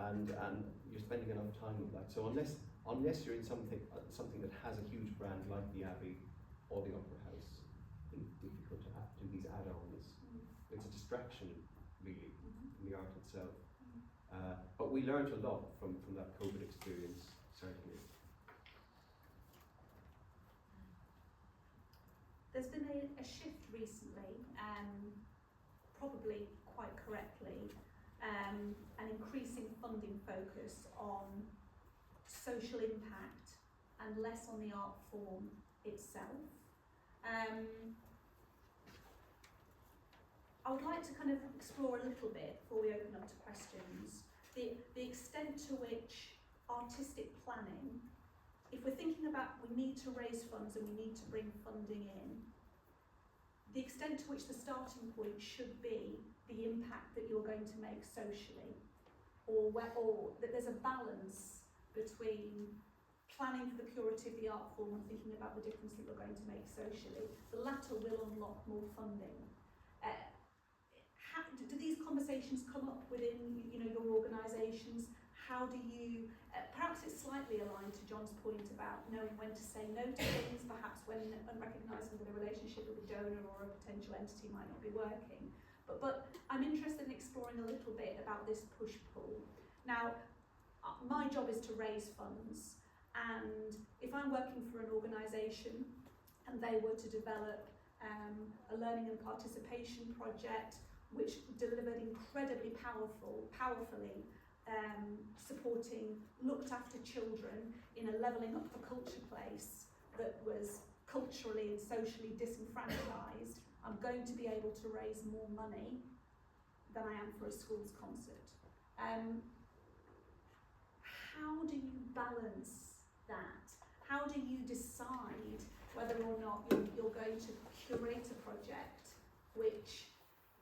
and you're spending enough time with that. So unless you're in something that has a huge brand like the Abbey or the Opera House, it's difficult to do these add-ons. It's a distraction, really, from the art itself. But we learned a lot from that COVID experience, certainly. There's been a shift recently. probably quite correctly, an increasing funding focus on social impact and less on the art form itself. I would like to kind of explore a little bit, before we open up to questions, the extent to which artistic planning, if we're thinking about we need to raise funds and we need to bring funding in, the extent to which the starting point should be the impact that you're going to make socially, or that there's a balance between planning for the purity of the art form and thinking about the difference that you're going to make socially. The latter will unlock more funding. Do these conversations come up within your organisations? How do you, perhaps it's slightly aligned to John's point about knowing when to say no to things, perhaps when recognising that a relationship with a donor or a potential entity might not be working. But I'm interested in exploring a little bit about this push-pull. Now, my job is to raise funds, and if I'm working for an organisation and they were to develop a learning and participation project which delivered incredibly powerfully supporting looked after children in a levelling up for culture place that was culturally and socially disenfranchised, I'm going to be able to raise more money than I am for a schools concert. How do you balance that? How do you decide whether or not you're going to curate a project which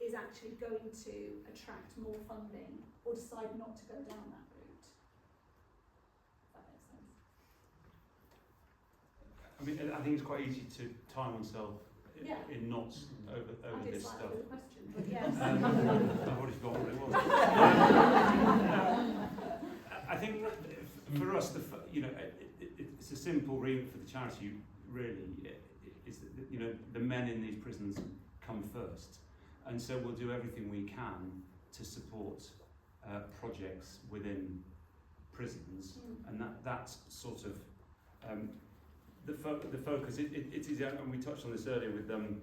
is actually going to attract more funding, or decide not to go down that route? If that makes sense. I mean, I think it's quite easy to tie oneself in knots over this stuff. I did slightly with the question, but yes. I've already forgotten what it was. I think for us, it's a simple reason for the charity. Really, is that the men in these prisons come first. And so we'll do everything we can to support projects within prisons, and that's sort of the focus. It's easy, and we touched on this earlier with when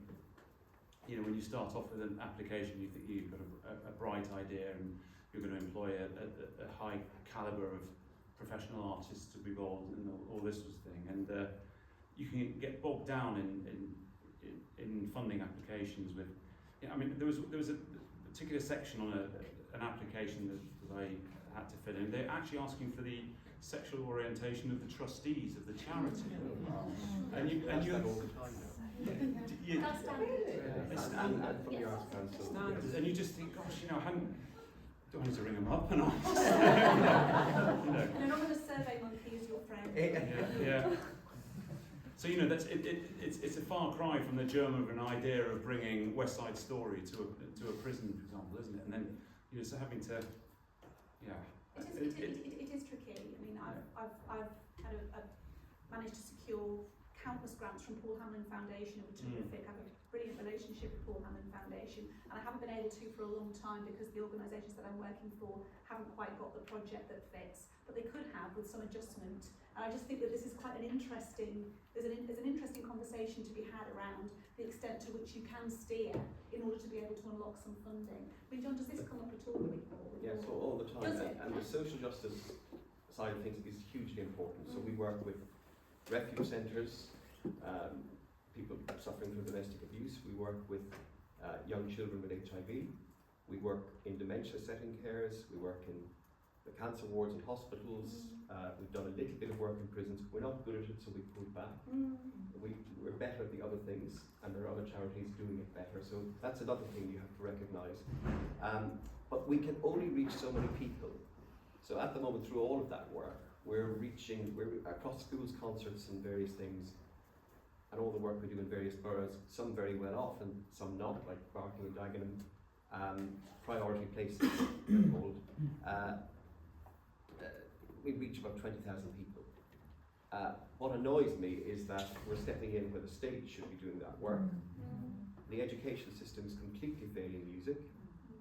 you start off with an application, you think you've got a bright idea and you're going to employ a high calibre of professional artists to be involved and all this sort of thing, and you can get bogged down in funding applications with. Yeah, I mean, there was a particular section on an application that I had to fill in. They're actually asking for the sexual orientation of the trustees of the charity. And you all the time now. That's standard. And from the Arts Council. Standards, and you just think, gosh, do I need to ring them up and ask? An anonymous survey monkey is your friend. Yeah. So it's a far cry from the germ of an idea of bringing West Side Story to a prison, for example, isn't it? And then so having to, It is tricky. I mean, I've managed to secure countless grants from Paul Hamlin Foundation. It was terrific. I have a brilliant relationship with Paul Hamlin Foundation, and I haven't been able to for a long time because the organisations that I'm working for haven't quite got the project that fits, but they could have with some adjustment. And I just think that this is quite an interesting, there's an interesting conversation to be had around the extent to which you can steer in order to be able to unlock some funding. I mean, John, does this come up at all with you? Yes, all the time. Does it? And the social justice side of things is hugely important. So we work with refuge centres, people suffering from domestic abuse. We work with young children with HIV. We work in dementia setting cares. We work in the cancer wards in hospitals. We've done a little bit of work in prisons. We're not good at it, so we pulled back. We're better at the other things, and there are other charities doing it better. So that's another thing you have to recognise. But we can only reach so many people. So at the moment, through all of that work, we're across schools, concerts and various things, and all the work we do in various boroughs, some very well off and some not, like Barking and Dagenham, priority places they're called. We reach about 20,000 people. What annoys me is that we're stepping in where the state should be doing that work. The education system is completely failing music.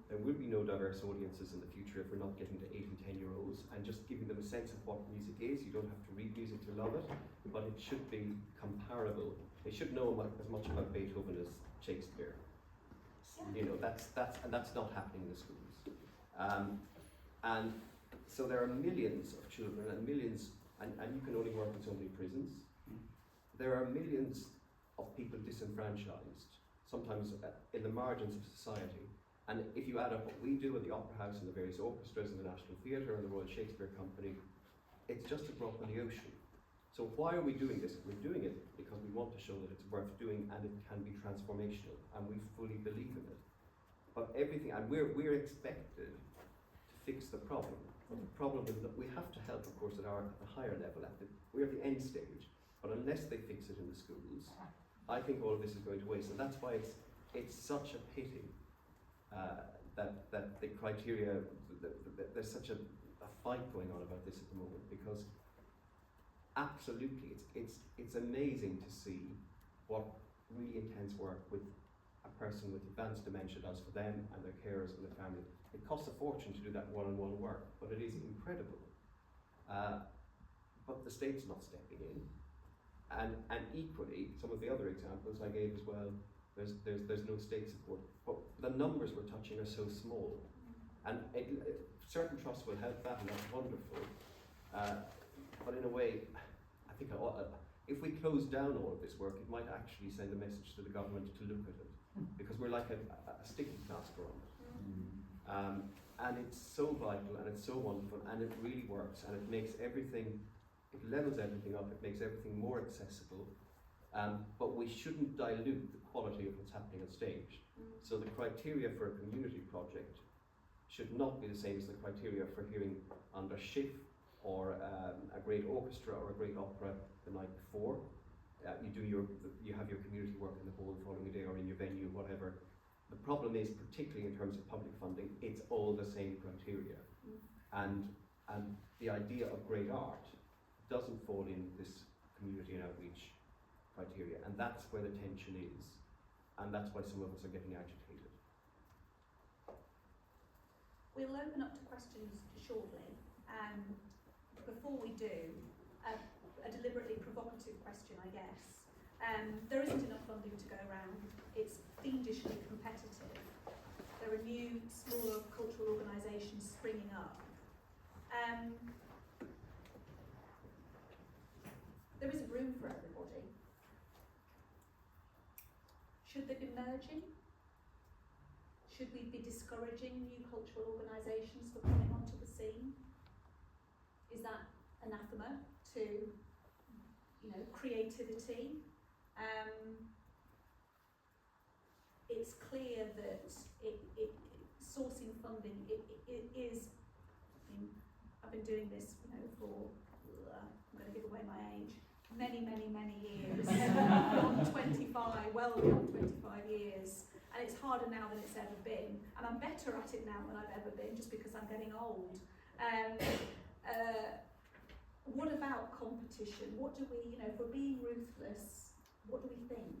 There will be no diverse audiences in the future if we're not getting to 8 and 10-year-olds and just giving them a sense of what music is. You don't have to read music to love it, but it should be comparable. They should know as much about Beethoven as Shakespeare. You know, that's not happening in the schools. And so there are millions of children and millions, and you can only work in so many prisons. There are millions of people disenfranchised, sometimes in the margins of society. And if you add up what we do at the Opera House and the various orchestras and the National Theatre and the Royal Shakespeare Company, it's just a drop in the ocean. So why are we doing this? We're doing it because we want to show that it's worth doing and it can be transformational, and we fully believe in it. But everything, and we're expected to fix the problem. But the problem is that we have to help, of course, at the higher level. We're at the end stage. But unless they fix it in the schools, I think all of this is going to waste. And that's why it's such a pity that the criteria, there's such a fight going on about this at the moment, because absolutely it's amazing to see what really intense work with a person with advanced dementia does for them and their carers and their family. It costs a fortune to do that one-on-one work, but it is incredible. But the state's not stepping in. And equally, some of the other examples I gave as well, there's no state support. But the numbers we're touching are so small. And certain trusts will help that, and that's wonderful. But in a way, I think if we close down all of this work, it might actually send a message to the government to look at it. Because we're like a sticky plaster on it. And it's so vital and it's so wonderful and it really works and it makes everything, it levels everything up, it makes everything more accessible, but we shouldn't dilute the quality of what's happening on stage. So the criteria for a community project should not be the same as the criteria for hearing under Schiff or a great orchestra or a great opera the night before. You have your community work in the hall the following day or in your venue, whatever. The problem is, particularly in terms of public funding, it's all the same criteria. And the idea of great art doesn't fall in this community and outreach criteria. And that's where the tension is. And that's why some of us are getting agitated. We'll open up to questions shortly. Before we do, a deliberately provocative question, I guess. There isn't enough funding to go around. It's fiendishly competitive. There are new, smaller cultural organisations springing up. There isn't room for everybody. Should they be merging? Should we be discouraging new cultural organisations for coming onto the scene? Is that anathema to, creativity? It's clear that sourcing funding it is. I've been doing this, for I'm going to give away my age. Many years. Beyond 25, well beyond 25 years, and it's harder now than it's ever been. And I'm better at it now than I've ever been, just because I'm getting old. What about competition? What do we, if we're being ruthless, what do we think?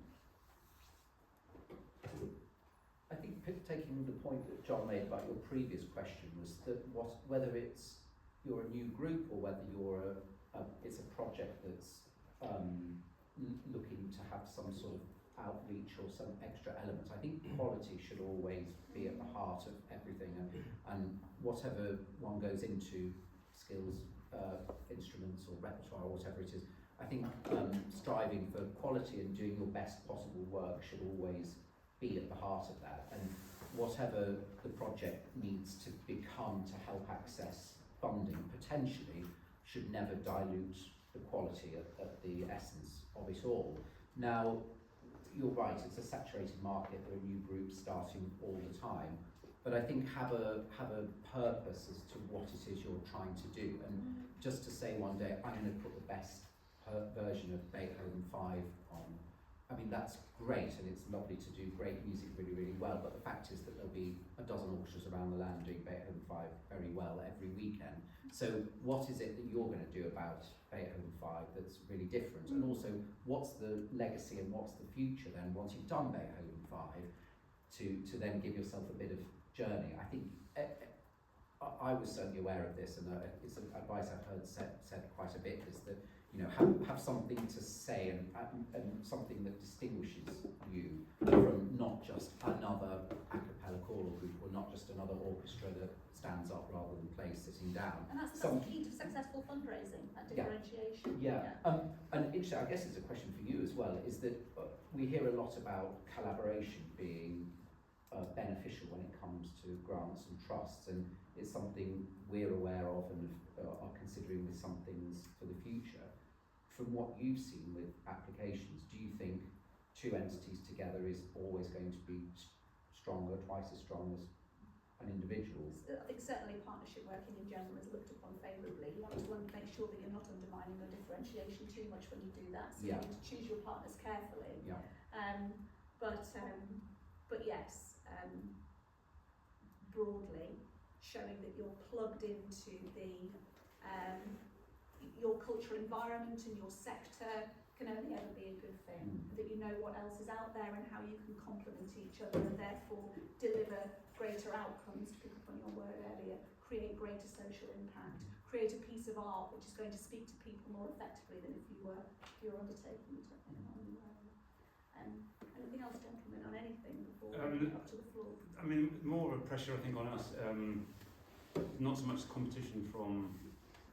I think taking the point that John made about your previous question was that whether you're a new group or whether it's a project that's looking to have some sort of outreach or some extra element. I think quality should always be at the heart of everything, and whatever one goes into, skills, instruments or repertoire or whatever it is, I think striving for quality and doing your best possible work should always be at the heart of that, and whatever the project needs to become to help access funding potentially should never dilute the quality at the essence of it all. Now, you're right, it's a saturated market, there are new groups starting all the time, but I think have a purpose as to what it is you're trying to do, and just to say one day, I'm going to put the best version of Beethoven 5 on, I mean, that's great, and it's lovely to do great music really, really well, but the fact is that there'll be a dozen orchestras around the land doing Beethoven 5 very well every weekend. So what is it that you're going to do about Beethoven 5 that's really different? And also, what's the legacy and what's the future then, once you've done Beethoven 5, to then give yourself a bit of journey? I think I was certainly aware of this, and it's an advice I've heard said quite a bit, is that have something to say and something that distinguishes you from not just another a cappella choral group. We're not just another orchestra that stands up rather than plays sitting down. And that's key to successful fundraising, that differentiation. And interesting, I guess it's a question for you as well, is that we hear a lot about collaboration being beneficial when it comes to grants and trusts, and it's something we're aware of and are considering with some things for the future. From what you've seen with applications, do you think two entities together is always going to be stronger, twice as strong as an individual? I think certainly partnership working in general is looked upon favourably. You want to make sure that you're not undermining your differentiation too much when you do that, so you need to choose your partners carefully. But yes, broadly, showing that you're plugged into the your cultural environment and your sector can only ever be a good thing. That you know what else is out there and how you can complement each other and therefore deliver greater outcomes, to pick up on your word earlier, create greater social impact, create a piece of art which is going to speak to people more effectively than if you're undertaking it on your own. Anything else, gentlemen, on anything before we get up to the floor? I mean, more of a pressure, I think, on us. Not so much competition from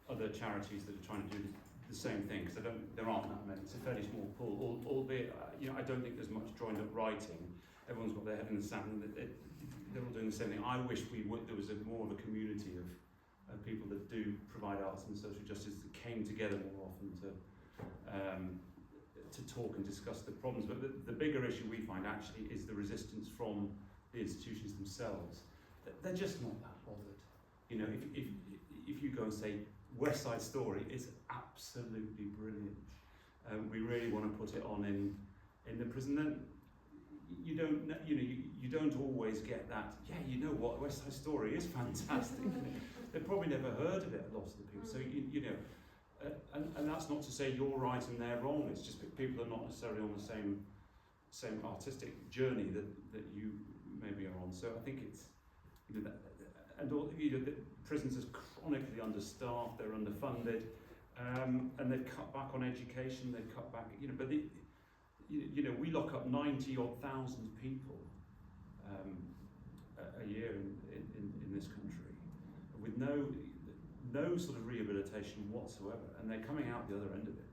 other charities that are trying to do the same thing, because there aren't that many. It's a fairly small pool, albeit, I don't think there's much joined up writing. Everyone's got their head in the sand. They're all doing the same thing. I wish there was more of a community of people that do provide arts and social justice that came together more often to talk and discuss the problems. But the bigger issue we find actually is the resistance from the institutions themselves. They're just not that bothered. If you go and say West Side Story is absolutely brilliant, we really want to put it on in the prison, then you don't always get that. Yeah, you know what, West Side Story is fantastic. They've probably never heard of it, lots of the people. So and that's not to say you're right and they're wrong. It's just that people are not necessarily on the same artistic journey that you maybe are on. So I think it's the prisons are chronically understaffed, they're underfunded, and they've cut back on education. They've cut back, but we lock up 90,000 people a year in this country with no sort of rehabilitation whatsoever, and they're coming out the other end of it.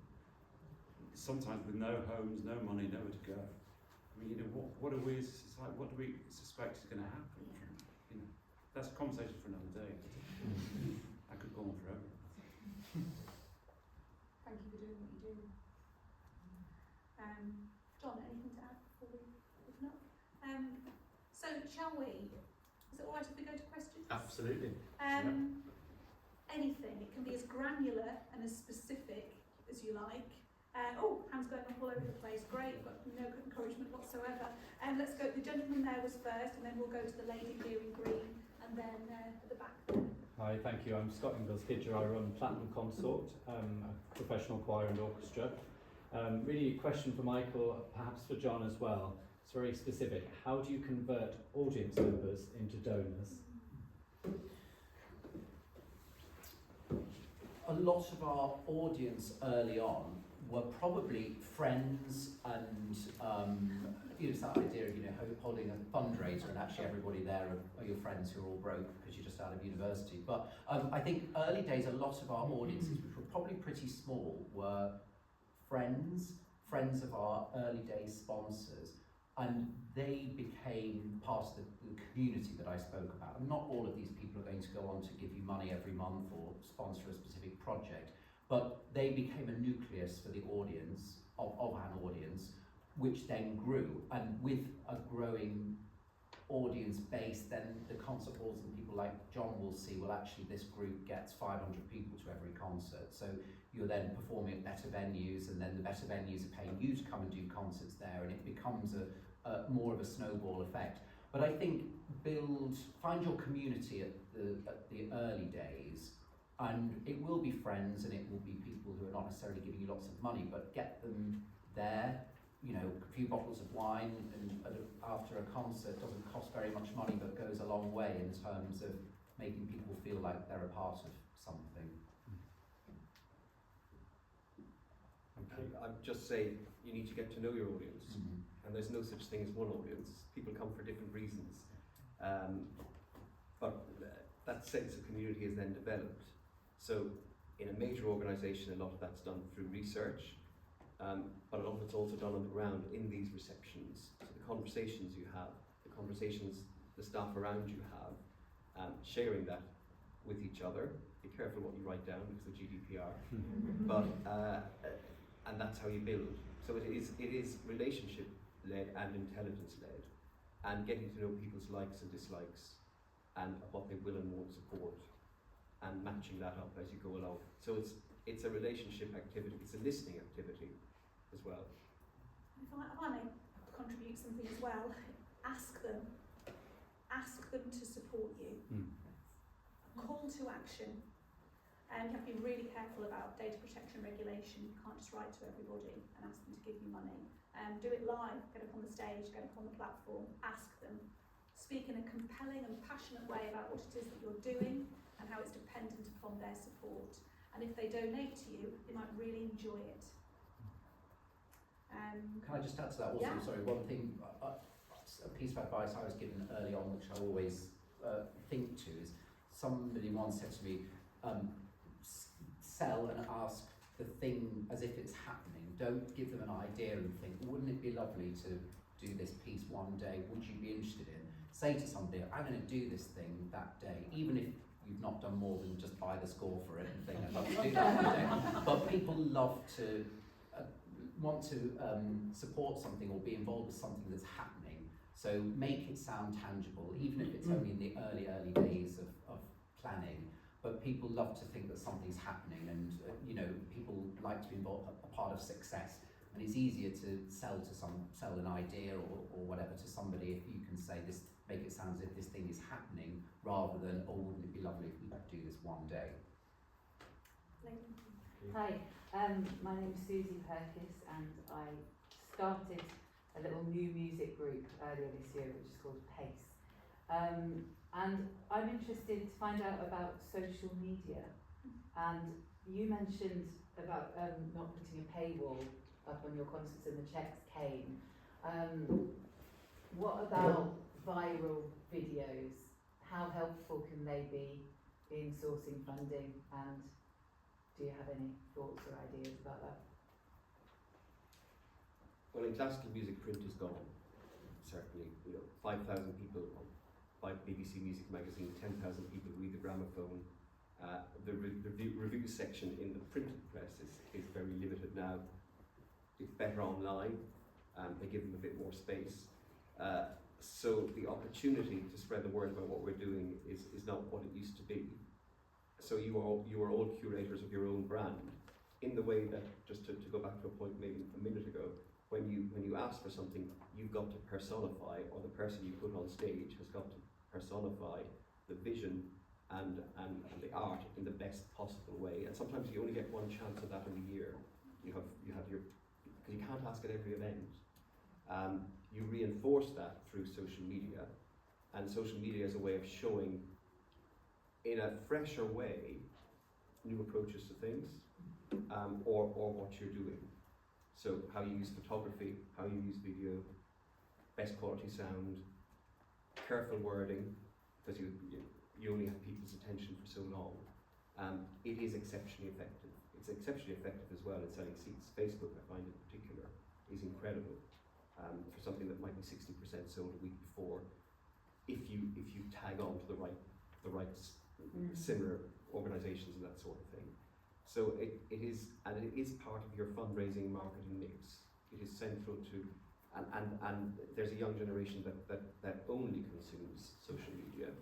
Sometimes with no homes, no money, nowhere to go. I mean, what do we suspect is going to happen? That's a conversation for another day. I could go on forever. Thank you for doing what you do. John, anything to add before we open up? So shall we? Is it all right if we go to questions? Absolutely. Anything. It can be as granular and as specific as you like. Hands going up all over the place. Great, but no encouragement whatsoever. Let's go. The gentleman there was first, and then we'll go to the lady here in green, and then at the back there. Hi, thank you. I'm Scott Ingalls-Kidger. I run Platinum Consort, a professional choir and orchestra. Really a question for Michael, perhaps for John as well. It's very specific. How do you convert audience members into donors? A lot of our audience early on were probably friends and it's that idea of holding a fundraiser and actually everybody there are your friends who are all broke because you're just out of university. But I think early days, a lot of our audiences, which were probably pretty small, were friends of our early days sponsors, and they became part of the community that I spoke about. And not all of these people are going to go on to give you money every month or sponsor a specific project, but they became a nucleus for the audience, of an audience, which then grew. And with a growing audience base, then the concert halls and people like John will see, well, actually this group gets 500 people to every concert. So you're then performing at better venues, and then the better venues are paying you to come and do concerts there, and it becomes a more of a snowball effect. But I think find your community at the early days, and it will be friends and it will be people who are not necessarily giving you lots of money, but get them there. A few bottles of wine after a concert doesn't cost very much money, but goes a long way in terms of making people feel like they're a part of something. I'd just say you need to get to know your audience, and there's no such thing as one audience. People come for different reasons. But that sense of community is then developed. So in a major organisation, a lot of that's done through research, but a lot of it's also done on the ground in these receptions. So the conversations you have, the conversations the staff around you have, sharing that with each other. Be careful what you write down because of GDPR. But and that's how you build. So it is relationship led and intelligence led, and getting to know people's likes and dislikes, and what they will and won't support, and matching that up as you go along. So it's a relationship activity. It's a listening activity as well. If I may contribute something as well, ask them to support you. Call to action. You have to be really careful about data protection regulation. You can't just write to everybody and ask them to give you money. Do it live, get up on the stage, get up on the platform, ask them. Speak in a compelling and passionate way about what it is that you're doing and how it's dependent upon their support. And if they donate to you, they might really enjoy it. Can I just add to that also? Yeah. Sorry, one thing, a piece of advice I was given early on, which I always think to, is somebody once said to me, sell and ask the thing as if it's happening. Don't give them an idea and think, wouldn't it be lovely to do this piece one day? Would you be interested in? Say to somebody, I'm going to do this thing that day, even if you've not done more than just buy the score for it and think, I'd love to do that one day. But people love to want to support something or be involved with something that's happening. So make it sound tangible, even if it's only in the early days of planning. But people love to think that something's happening, and people like to be involved, a part of success. And it's easier to sell an idea or whatever to somebody if you can say this, make it sound as if this thing is happening, rather than, oh, wouldn't it be lovely if we could do this one day. Hi, my name's Susie Perkis, and I started a little new music group earlier this year which is called Pace. And I'm interested to find out about social media. And you mentioned about not putting a paywall up on your concerts and the checks came. What about viral videos? How helpful can they be in sourcing funding, and do you have any thoughts or ideas about that? Well, in classical music, print is gone. Certainly, 5,000 people buy BBC Music magazine, 10,000 people read the gramophone. The review section in the printed press is very limited now. It's better online. They give them a bit more space. So the opportunity to spread the word about what we're doing is not what it used to be. So you are all curators of your own brand, in the way that, just to go back to a point maybe a minute ago, when you ask for something, you've got to personify, or the person you put on stage has got to personify the vision and the art in the best possible way. And sometimes you only get one chance of that in a year. You have your, because you can't ask at every event. You reinforce that through social media, and social media is a way of showing, in a fresher way, new approaches to things, or what you're doing. So how you use photography, how you use video, best quality sound, careful wording, because you only have people's attention for so long. It is exceptionally effective. It's exceptionally effective as well in selling seats. Facebook, I find in particular, is incredible for something that might be 60% sold a week before. If you tag on to the right similar organisations and that sort of thing. So it is part of your fundraising marketing mix. It is central to, and there's a young generation that only consumes social media.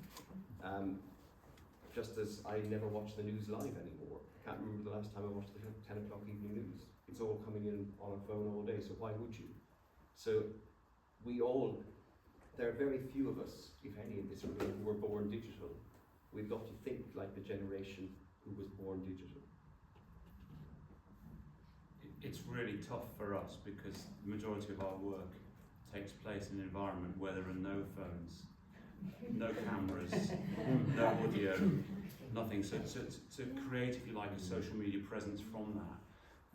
Just as I never watch the news live anymore. I can't remember the last time I watched the 10 o'clock evening news. It's all coming in on a phone all day, so why would you? So there are very few of us, if any, in this room who were born digital. We've got to think like the generation who was born digital. It's really tough for us because the majority of our work takes place in an environment where there are no phones, no cameras, no audio, nothing. So to create, if you like, a social media presence from that,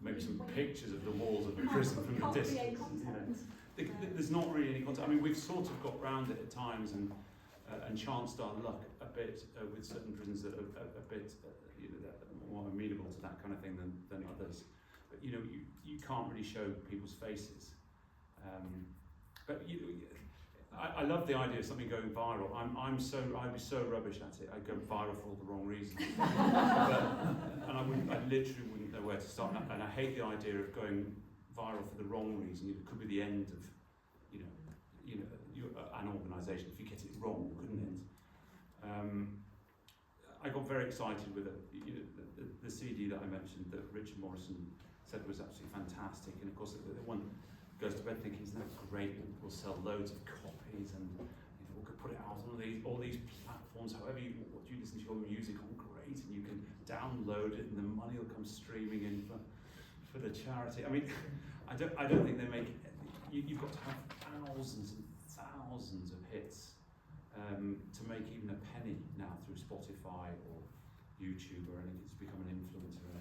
maybe some pictures of the walls of a prison from a distance. There's not really any content. I mean, we've sort of got round it at times, and and chanced our luck a bit with certain prisons that are a bit that are more amenable to that kind of thing than others. But you can't really show people's faces. But I love the idea of something going viral. I was so rubbish at it. I'd go viral for all the wrong reasons. I literally wouldn't know where to start. And I hate the idea of going viral for the wrong reason. It could be the end of, an organisation if you get it wrong, couldn't it? I got very excited with the CD that I mentioned that Richard Morrison said was absolutely fantastic. And of course, the one goes to bed thinking, isn't that great? We'll sell loads of copies, and we could put it out on all these platforms. However you listen to your music on, great, and you can download it, and the money will come streaming in for the charity. I mean, I don't think they make. You've got to have thousands and thousands of hits to make even a penny now through Spotify or YouTube or anything to become an influencer.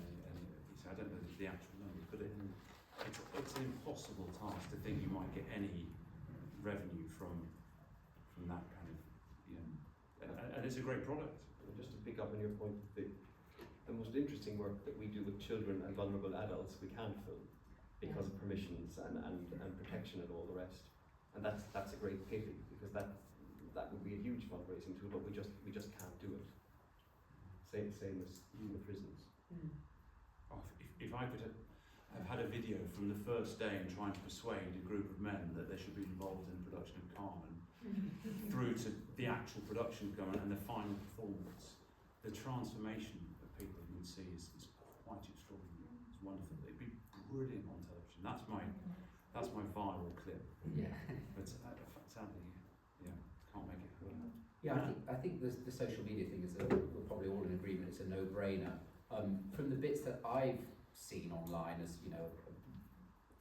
So I don't know the actual numbers, but it's an impossible task to think you might get any revenue from that kind of, and it's a great product. Just to pick up on your point, the most interesting work that we do with children and vulnerable adults we can't film because of permissions and protection and all the rest. And that's a great pity, because that would be a huge fundraising tool, but we just can't do it. Same as the prisons. Oh, if I could have had a video from the first day and trying to persuade a group of men that they should be involved in the production of Carmen, through to the actual production of Carmen and the final performance, the transformation that people would see is quite extraordinary. It's wonderful. It'd be brilliant on television. That's my viral clip. Yeah. But sadly, can't make it. Yeah, I think the social media thing is we're probably all in agreement. It's a no-brainer. From the bits that I've seen online as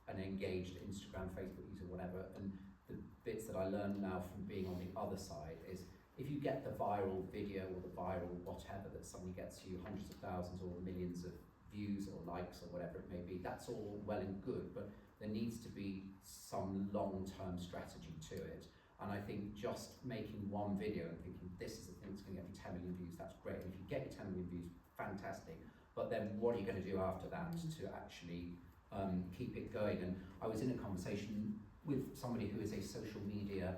an engaged Instagram, Facebook user, whatever, and the bits that I learned now from being on the other side is if you get the viral video or the viral whatever that suddenly gets you hundreds of thousands or millions of views or likes or whatever it may be, that's all well and good, but there needs to be some long-term strategy to it. And I think just making one video and thinking this is the thing that's going to get me 10 million views, that's great. And if you get your 10 million views, fantastic. But then what are you going to do after that to actually keep it going? And I was in a conversation with somebody who is a social media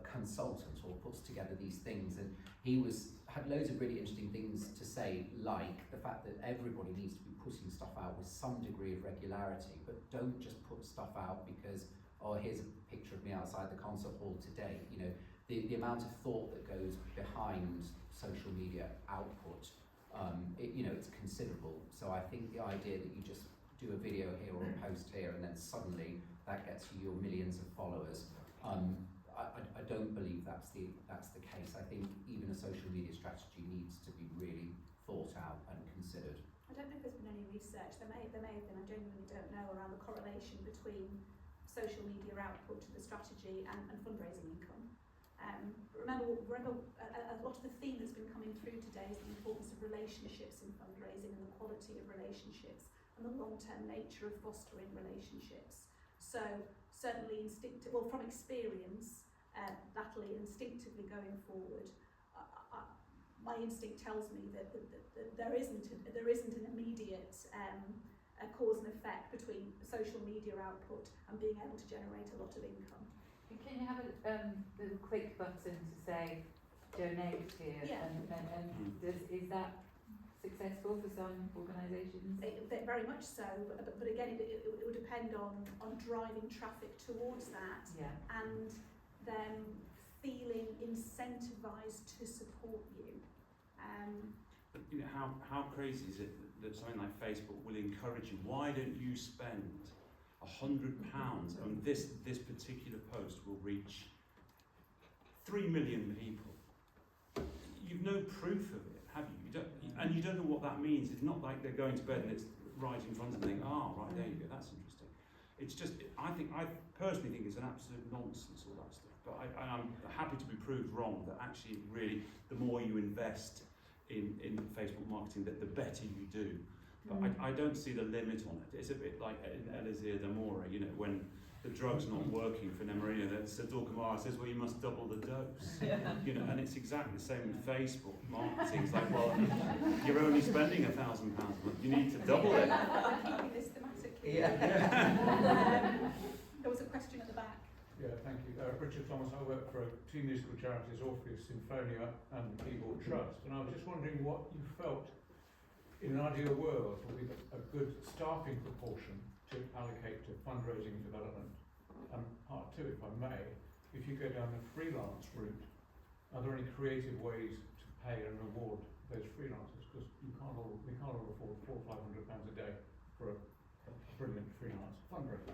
consultant or puts together these things, and he had loads of really interesting things to say, like the fact that everybody needs to be putting stuff out with some degree of regularity, but don't just put stuff out because, oh, here's a picture of me outside the concert hall today. The amount of thought that goes behind social media output, it's considerable. So I think the idea that you just do a video here or a post here and then suddenly that gets you your millions of followers, I don't believe that's the case. I think even a social media strategy needs to be really thought out and considered. I don't know if there's been any research, there may have been, I genuinely don't know, around the correlation between social media output to the strategy and fundraising income. Remember, a lot of the theme that's been coming through today is the importance of relationships in fundraising and the quality of relationships and the long-term nature of fostering relationships. So certainly from experience, latterly instinctively going forward, my instinct tells me that there isn't an immediate cause and effect between social media output and being able to generate a lot of income. Can you have a little click button to say donate here? Yeah. And is that successful for some organisations? Very much so, but again, it would depend on driving traffic towards that, and them feeling incentivised to support you. But how crazy is it that something like Facebook will encourage you? Why don't you spend £100 on this particular post will reach 3 million people? You've no proof of it, have you? You don't know what that means. It's not like they're going to bed and it's right in front of them and think, right, there you go, that's interesting. It's just, I personally think it's an absolute nonsense, all that stuff. But I'm happy to be proved wrong, that actually really, the more you invest in Facebook marketing, that the better you do. But I don't see the limit on it. It's a bit like in Elysir de Mora, when the drug's not working for Nemarina, then Sir Dorcamara says, well, you must double the dose. You know, and it's exactly the same with Facebook marketing. It's like, well, you're only spending £1,000 a month. You need to double it. Keeping this thematic. There was a question at the back. Yeah, thank you. Richard Thomas, I work for two musical charities, Orpheus, Sinfonia and the Keyboard Trust, and I was just wondering what you felt in an ideal world would be a good staffing proportion to allocate to fundraising and development. And part two, if I may, if you go down the freelance route, are there any creative ways to pay and reward those freelancers? Because we can't all afford £400 or £500 a day for a brilliant freelance fundraiser.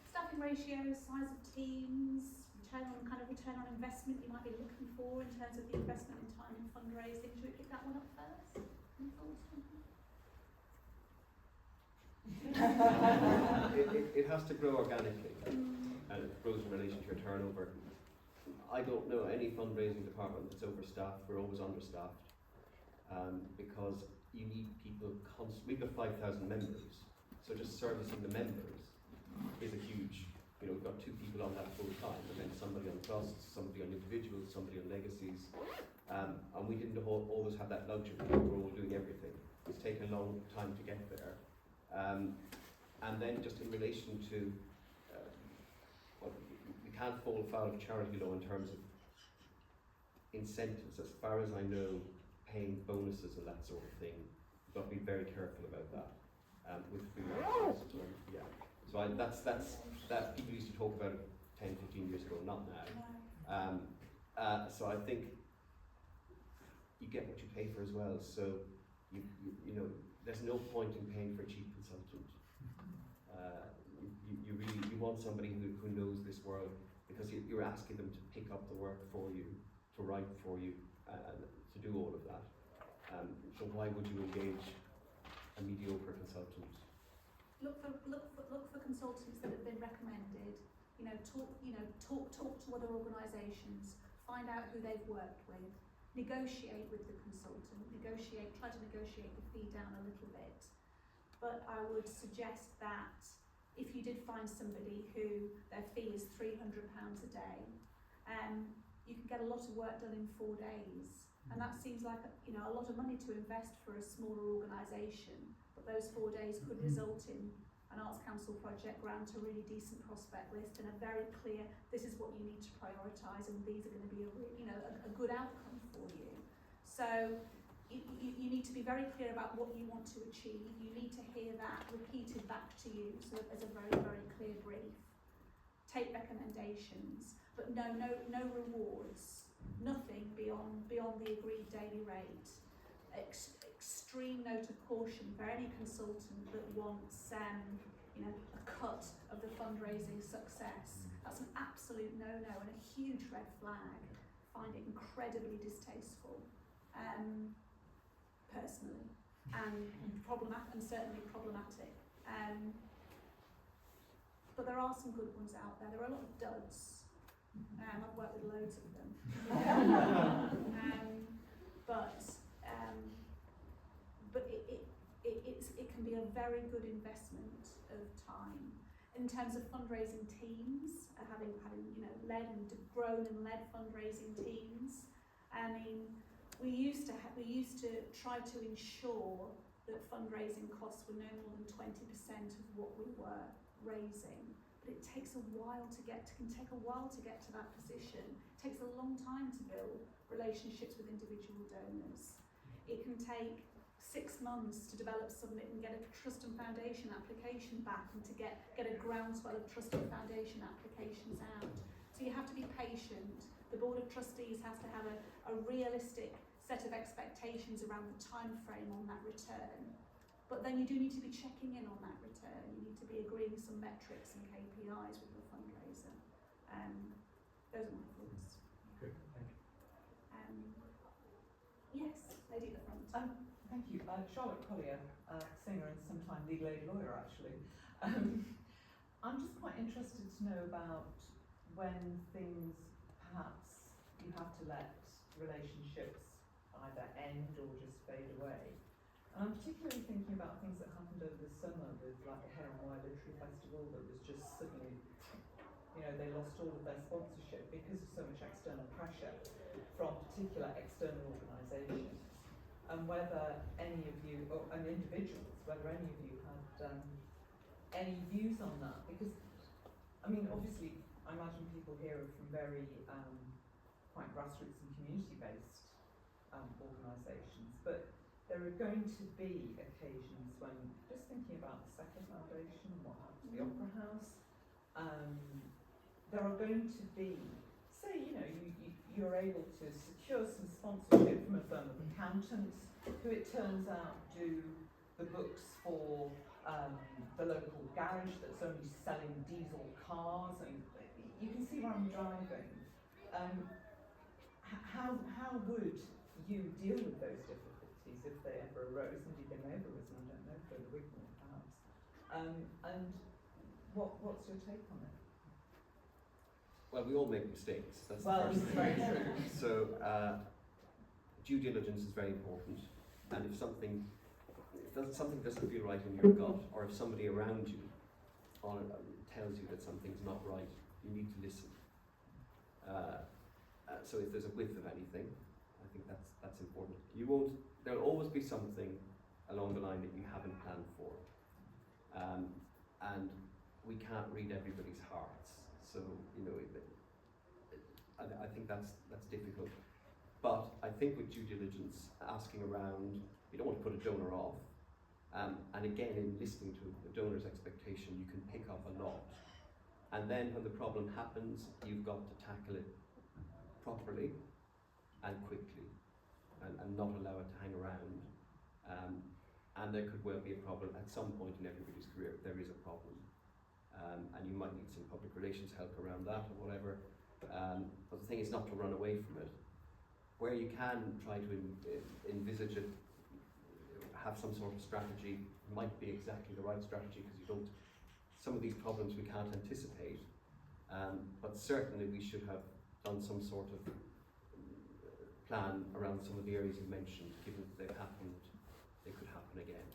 Staffing ratios, size of teams, return on investment you might be looking for in terms of the investment in time and fundraising. Should we pick that one up first? Any thoughts on that? It has to grow organically, and it grows in relation to your turnover. I don't know any fundraising department that's overstaffed. We're always understaffed, because you need people constantly. We've got 5,000 members, so just servicing the members is a huge, we've got 2 people on that full time, and then somebody on trusts, somebody on individuals, somebody on legacies, and we didn't always have that luxury. We're all doing everything. It's taken a long time to get there. And then just in relation to, we can't fall foul of charity law in terms of incentives. As far as I know, paying bonuses and that sort of thing, you've got to be very careful about that with freelancers. Yeah. So that people used to talk about it 10, 15 years ago, not now. So I think you get what you pay for as well. So you know, there's no point in paying for a cheap consultant. You want somebody who knows this world, because you're asking them to pick up the work for you, to write for you, and to do all of that. So why would you engage a mediocre consultant? Look for consultants that have been recommended. Talk to other organisations. Find out who they've worked with. Negotiate with the consultant. Try to negotiate the fee down a little bit. But I would suggest that if you did find somebody who their fee is £300 a day, you can get a lot of work done in 4 days, and that seems like a lot of money to invest for a smaller organisation. But those 4 days could result in an Arts Council project grant, a really decent prospect list, and a very clear, this is what you need to prioritise, and these are going to be a good outcome for you. So you need to be very clear about what you want to achieve. You need to hear that repeated back to you, so that there's a very, very clear brief. Take recommendations, but no rewards, nothing beyond the agreed daily rate. Extreme note of caution for any consultant that wants a cut of the fundraising success. That's an absolute no-no and a huge red flag. Find it incredibly distasteful, personally, and certainly problematic. But there are some good ones out there. There are a lot of duds. I've worked with loads of them. But it can be a very good investment of time. In terms of fundraising teams, having led and grown and led fundraising teams, I mean, we used to try to ensure that fundraising costs were no more than 20% of what we were raising. But it takes a while to can take a while to get to that position. It takes a long time to build relationships with individual donors. It can take 6 months to develop, submit and get a trust and foundation application back, and to get a groundswell of trust and foundation applications out. So you have to be patient. The Board of Trustees has to have a realistic set of expectations around the time frame on that return. But then you do need to be checking in on that return. You need to be agreeing some metrics and KPIs with the fundraiser. Those are my thoughts. Good, thank you. Yes, lady at the front. Thank you. Charlotte Collier, singer and sometime legal aid lawyer, actually. I'm just quite interested to know about when things, perhaps, you have to let relationships either end or just fade away. And I'm particularly thinking about things that happened over the summer with like the Hair and Wire Literary Festival that was just suddenly, you know, they lost all of their sponsorship because of so much external pressure from particular external organisations. And whether any of you, and individuals, whether any of you had any views on that. Because, I mean, obviously, I imagine people here are from very quite grassroots and community-based organisations, but there are going to be occasions when, just thinking about the Second Foundation and what happened to the Opera House, there are going to be, say, you know, you're able to secure some sponsorship from a firm of accountants who it turns out do the books for the local garage that's only selling diesel cars, and you can see where I'm driving. How would you deal with those difficulties if they ever arose? Indeed, they may have arisen, I don't know, for the Wigmore perhaps. And what's your take on it? Well, we all make mistakes. That's Well, the it's first very thing. true. So, due diligence is very important, and if something doesn't feel right in your gut, or if somebody around you tells you that something's not right, you need to listen. So if there's a whiff of anything, I think that's important. There'll always be something along the line that you haven't planned for, and we can't read everybody's hearts. So you know, I think that's difficult. But I think with due diligence, asking around, you don't want to put a donor off. And again, in listening to the donor's expectation, you can pick up a lot. And then when the problem happens, you've got to tackle it properly and quickly, and not allow it to hang around. And there could well be a problem at some point in everybody's career. There is a problem, and you might need some public relations help around that or whatever. But the thing is not to run away from it. Where you can try to envisage it, have some sort of strategy, might be exactly the right strategy, because some of these problems we can't anticipate, but certainly we should have done some sort of plan around some of the areas you mentioned, given that they've happened, they could happen again.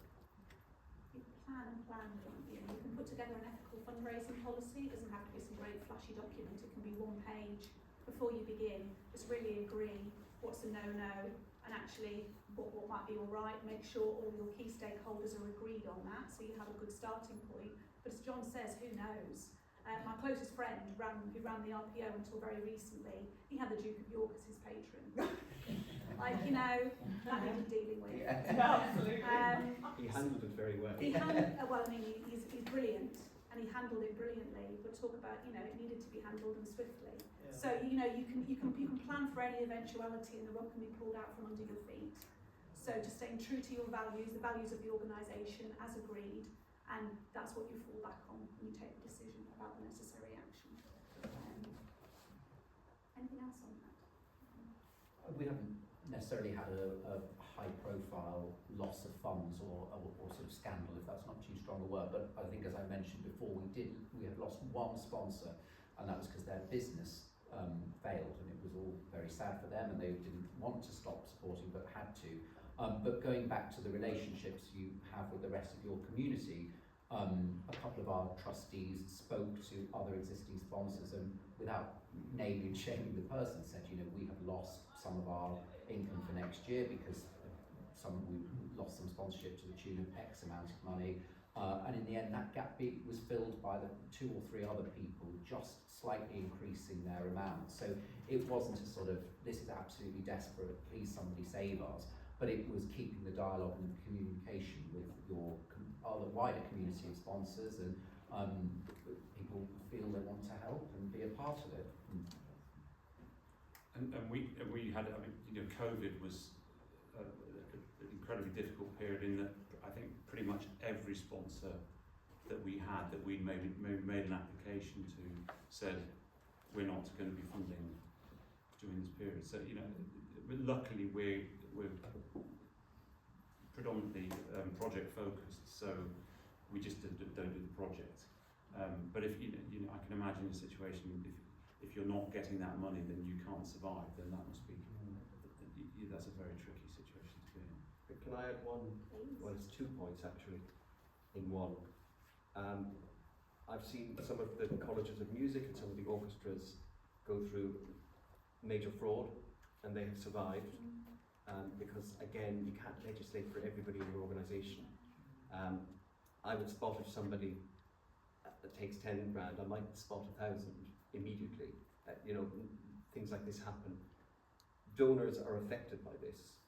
You plan, can't you? You can put together an ethical fundraising policy. It doesn't have to be some great flashy document. It can be one page. Before you begin, just really agree what's a no-no, and actually what might be all right. Make sure all your key stakeholders are agreed on that, so you have a good starting point. But as John says, who knows? My closest friend who ran the RPO until very recently, he had the Duke of York as his patron. Like, you know, that needed dealing with. Yeah. Absolutely. He handled it very well. Well, I mean, he's brilliant, and he handled it brilliantly. But talk about, you know, it needed to be handled and swiftly. Yeah. So you know, you can plan for any eventuality, and the rug can be pulled out from under your feet. So just staying true to your values, the values of the organisation as agreed, and that's what you fall back on when you take the decision about the necessary action. Anything else on that? We haven't necessarily had a high-profile loss of funds or sort of scandal, if that's not too strong a word. But I think, as I mentioned before, we have lost one sponsor, and that was because their business failed, and it was all very sad for them, and they didn't want to stop supporting, but had to. But going back to the relationships you have with the rest of your community, a couple of our trustees spoke to other existing sponsors, and without naming and shaming the person, said, you know, we have lost some of our income for next year because we lost some sponsorship to the tune of X amount of money. And in the end, that gap was filled by the 2 or 3 other people just slightly increasing their amount. So it wasn't a sort of, this is absolutely desperate, please somebody save us, but it was keeping the dialogue and the communication with your other wider community of sponsors, and people feel they want to help and be a part of it. And we had, I mean, you know, COVID was an incredibly difficult period in that I think pretty much every sponsor that we had that we made an application to said we're not going to be funding during this period. So, you know, luckily we're predominantly project focused, so we just don't do the project. But if you know, I can imagine a situation if you're not getting that money, then you can't survive. Then that must be that's a very tricky situation to be in. Can I add one? Please. Well, it's 2 points actually, in one. I've seen some of the colleges of music and some of the orchestras go through major fraud, and they have survived, because again, you can't legislate for everybody in your organisation. I would spot if somebody that takes 10 grand, I might spot 1,000 immediately. You know, things like this happen. Donors are affected by this.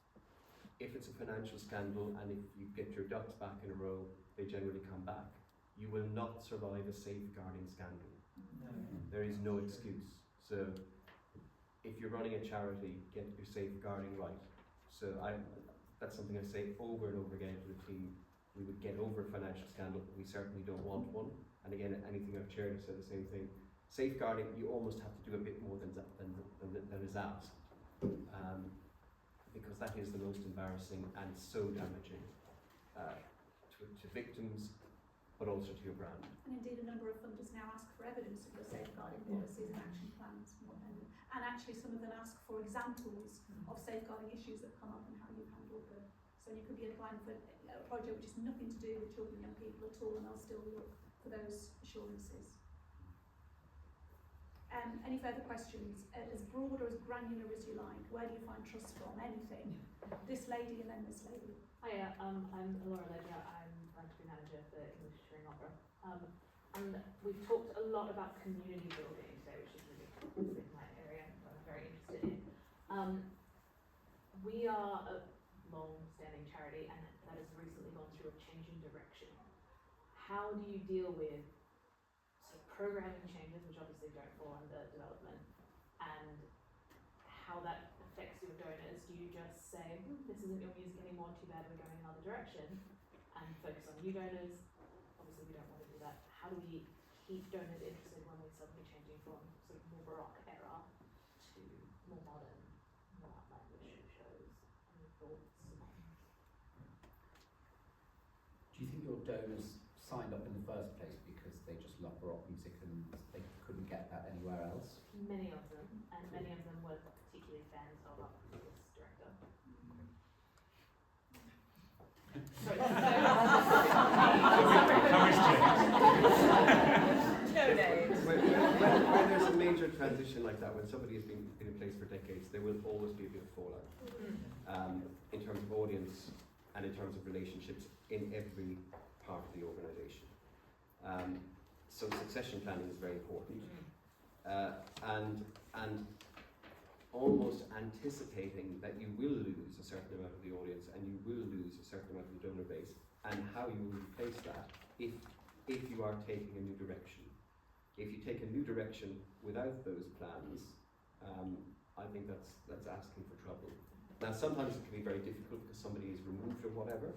If it's a financial scandal and if you get your ducks back in a row, they generally come back. You will not survive a safeguarding scandal. No. There is no excuse. So if you're running a charity, get your safeguarding right. So that's something I say over and over again to the team. We would get over a financial scandal, but we certainly don't want one. And again, anything I've chaired has said the same thing. Safeguarding, you almost have to do a bit more than is asked. Because that is the most embarrassing and so damaging to victims, but also to your brand. And indeed, a number of funders now ask for evidence of your safeguarding policies and action plans. And actually, some of them ask for examples of safeguarding issues that come up and how you've handled them. So you could be applying for a project which has nothing to do with children and young people at all, and they'll still look for those assurances. Any further questions? As broad or as granular as you like. Where do you find trust from? Anything. This lady and then this lady. Hiya, I'm Laura Ledger. I'm Recipe Manager for English Touring Opera. And we've talked a lot about community building today, which is really my area that I'm very interested in. We are a long-standing charity, and that has recently gone through a change in direction. How do you deal with sort of programming changes, which obviously don't fall under development, and how that affects your donors? Do you just say, this isn't your music anymore, too bad, we're going another direction, and focus on new donors? Obviously, we don't want to do that. How do we keep donors interested when we're suddenly changing from sort of more Baroque era to more modern, more outlandish shows? Any thoughts? Do you think your donors signed up in the first place because they just love Baroque music and they couldn't get that anywhere else? Many of them, and many of them were particularly fans of our previous director. When there's a major transition like that, when somebody has been in place for decades, there will always be a bit of fallout in terms of audience and in terms of relationships in every part of the organisation. So succession planning is very important, and almost anticipating that you will lose a certain amount of the audience and you will lose a certain amount of the donor base, and how you will replace that if you are taking a new direction. If you take a new direction without those plans, I think that's asking for trouble. Now, sometimes it can be very difficult because somebody is removed or whatever,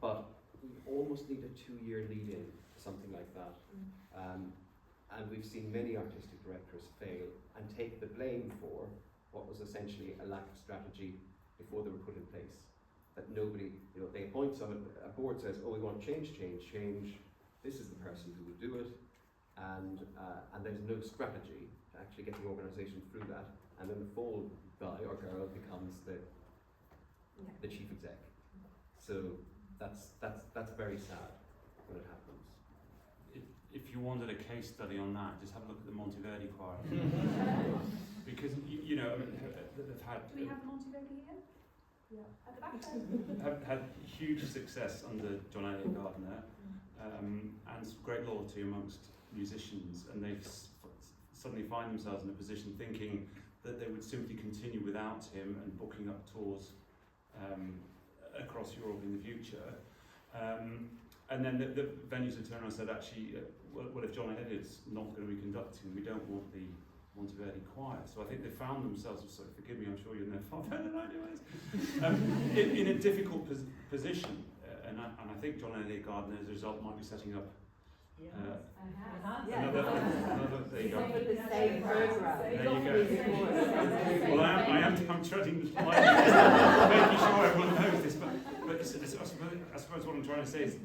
but we almost need a 2-year lead-in, something like that. And we've seen many artistic directors fail and take the blame for what was essentially a lack of strategy before they were put in place. That nobody, they appoint someone, a board says, oh, we want change. This is the person who will do it, and there's no strategy to actually get the organisation through that, and then the fall guy or girl becomes the chief exec. So that's very sad when it happens. If you wanted a case study on that, just have a look at the Monteverdi choir. Because they've had. Do we have the Monteverdi here? Yeah. At the back there. Have had huge success under John Elliott Gardner, and some great loyalty amongst musicians, and they suddenly find themselves in a position thinking that they would simply continue without him and booking up tours across Europe in the future. And then the venues have turned around and said, actually, well, if John Elliott's not going to be conducting, we don't want the Monteverdi choir. So I think they found themselves, forgive me, I'm sure you're far better than I do, in a difficult position. And I think John Elliott Gardner, as a result, might be setting up another, there you go. The same program. There you go. Well, I'm treading the line, making sure everyone knows this. But I suppose what I'm trying to say is,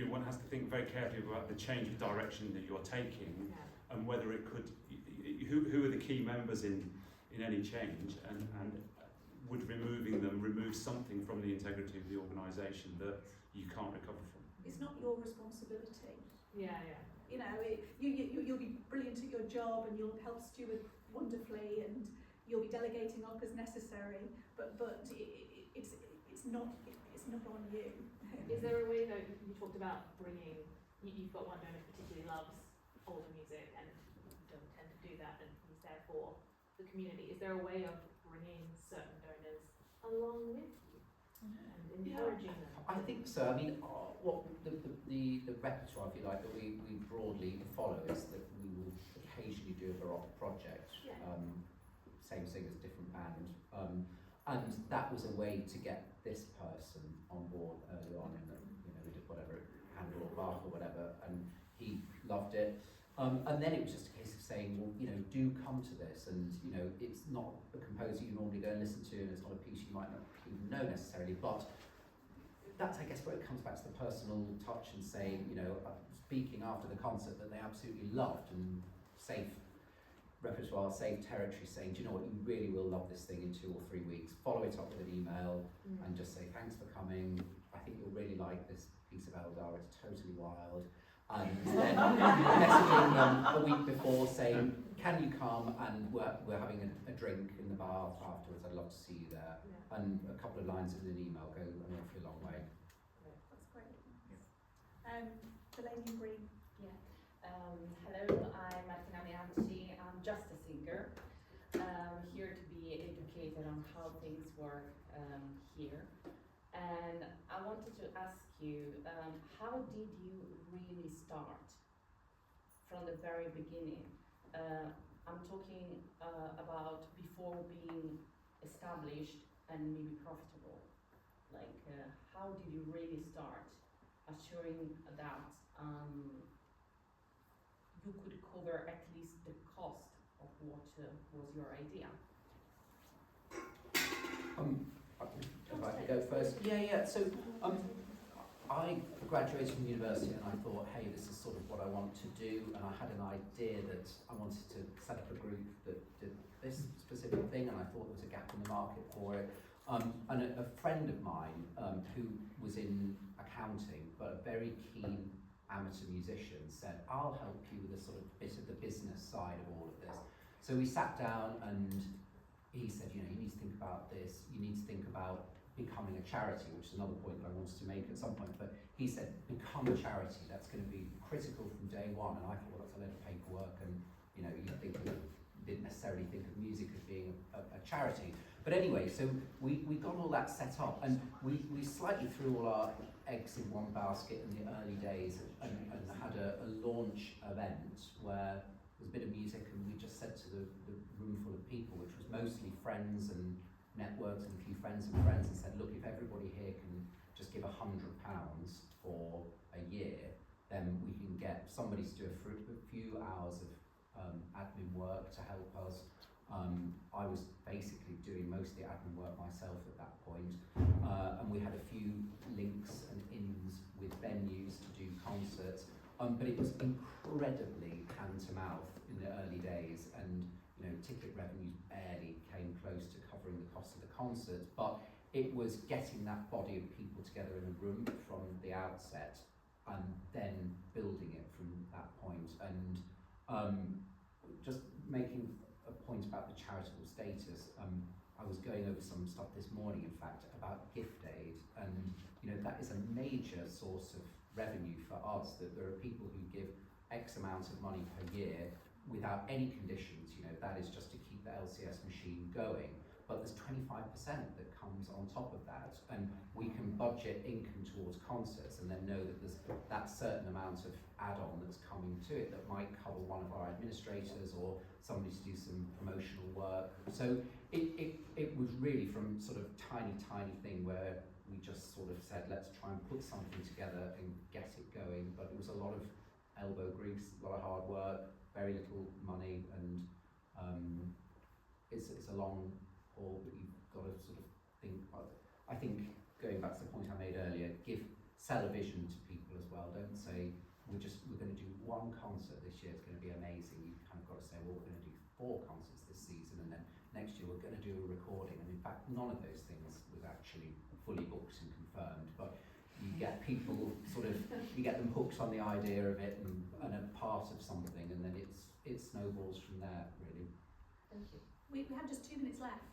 one has to think very carefully about the change of direction that you're taking, and whether it could, who are the key members in any change, and would removing them remove something from the integrity of the organisation that you can't recover from? It's not your responsibility. Yeah, yeah. You know, you'll be brilliant at your job and you'll help steward wonderfully and you'll be delegating up as necessary, but it's not on you. Is there a way though, you talked about bringing, you've got one donor who particularly loves older music and you don't tend to do that and he's there for the community. Is there a way of bringing certain donors along with you and encouraging them? I think so. I mean, what the repertoire, if you like, that we broadly follow is that we will occasionally do a baroque project, Yeah. same singers, different band, and that was a way to get this person on board early on, and you know, we did whatever, Handel or Bach or whatever, and he loved it. And then it was just a case of saying, well, you know, do come to this, and you know, it's not a composer you normally go and listen to, and it's not a piece you might not even know necessarily, but that's, I guess, where it comes back to the personal touch and saying, you know, speaking after the concert that they absolutely loved, and safe repertoire, safe territory, saying, do you know what, you really will love this thing in 2 or 3 weeks, follow it up with an email and just say, thanks for coming, I think you'll really like this piece of Eldar, it's totally wild. And then messaging them a week before saying, can you come, and we're having a drink in the bar afterwards, I'd love to see you there. Yeah. And a couple of lines in an email go an awfully long way. That's great. The lady in green. Yeah. Hello, I'm Martina Mianci. I'm just a singer. Here to be educated on how things work here. And I wanted to ask you, how did you really start from the very beginning? I'm talking about before being established and maybe profitable. Like, how did you really start assuring that you could cover at least the cost of what was your idea? If I could go first. Yeah. So I graduated from university and I thought, hey, this is sort of what I want to do, and I had an idea that I wanted to set up a group that did this specific thing, and I thought there was a gap in the market for it. And a friend of mine who was in accounting but a very keen amateur musician said, I'll help you with a sort of bit of the business side of all of this. So we sat down and he said, you know, you need to think about this, you need to think about becoming a charity, which is another point that I wanted to make at some point, but he said, become a charity, that's going to be critical from day one. And I thought, well, that's a load of paperwork, and you know, didn't necessarily think of music as being a charity. But anyway, so we got all that set up, and we slightly threw all our eggs in one basket in the early days, and had a launch event where there was a bit of music, and we just said to the room full of people, which was mostly friends and networks and a few friends and friends, and said, look, if everybody here can just give £100 for a year, then we can get somebody to do a few hours of admin work to help us. I was basically doing most of the admin work myself at that point, and we had a few links and ins with venues to do concerts, but it was incredibly hand to mouth in the early days, and you know, ticket revenues barely came close to covering the cost of the concerts, but it was getting that body of people together in a room from the outset and then building it from that point. And just making a point about the charitable status, I was going over some stuff this morning, in fact, about gift aid, and you know, that is a major source of revenue for us, that there are people who give X amount of money per year without any conditions, you know, that is just to keep the LCS machine going. But there's 25% that comes on top of that, and we can budget income towards concerts and then know that there's that certain amount of add-on that's coming to it that might cover one of our administrators or somebody to do some promotional work. So it was really from sort of tiny thing where we just sort of said, let's try and put something together and get it going, but it was a lot of elbow grease, a lot of hard work, very little money, and it's a long haul, but you've got to sort of think about it. I think, going back to the point I made earlier, sell a vision to people as well. Don't say, we're going to do one concert this year, it's going to be amazing. You've kind of got to say, well, we're going to do 4 concerts this season, and then next year we're going to do a recording, and in fact none of those things was actually fully booked and confirmed, but you get people sort of, you get them hooked on the idea of it and a part of something, and then it snowballs from there, really. Thank you. We have just 2 minutes left.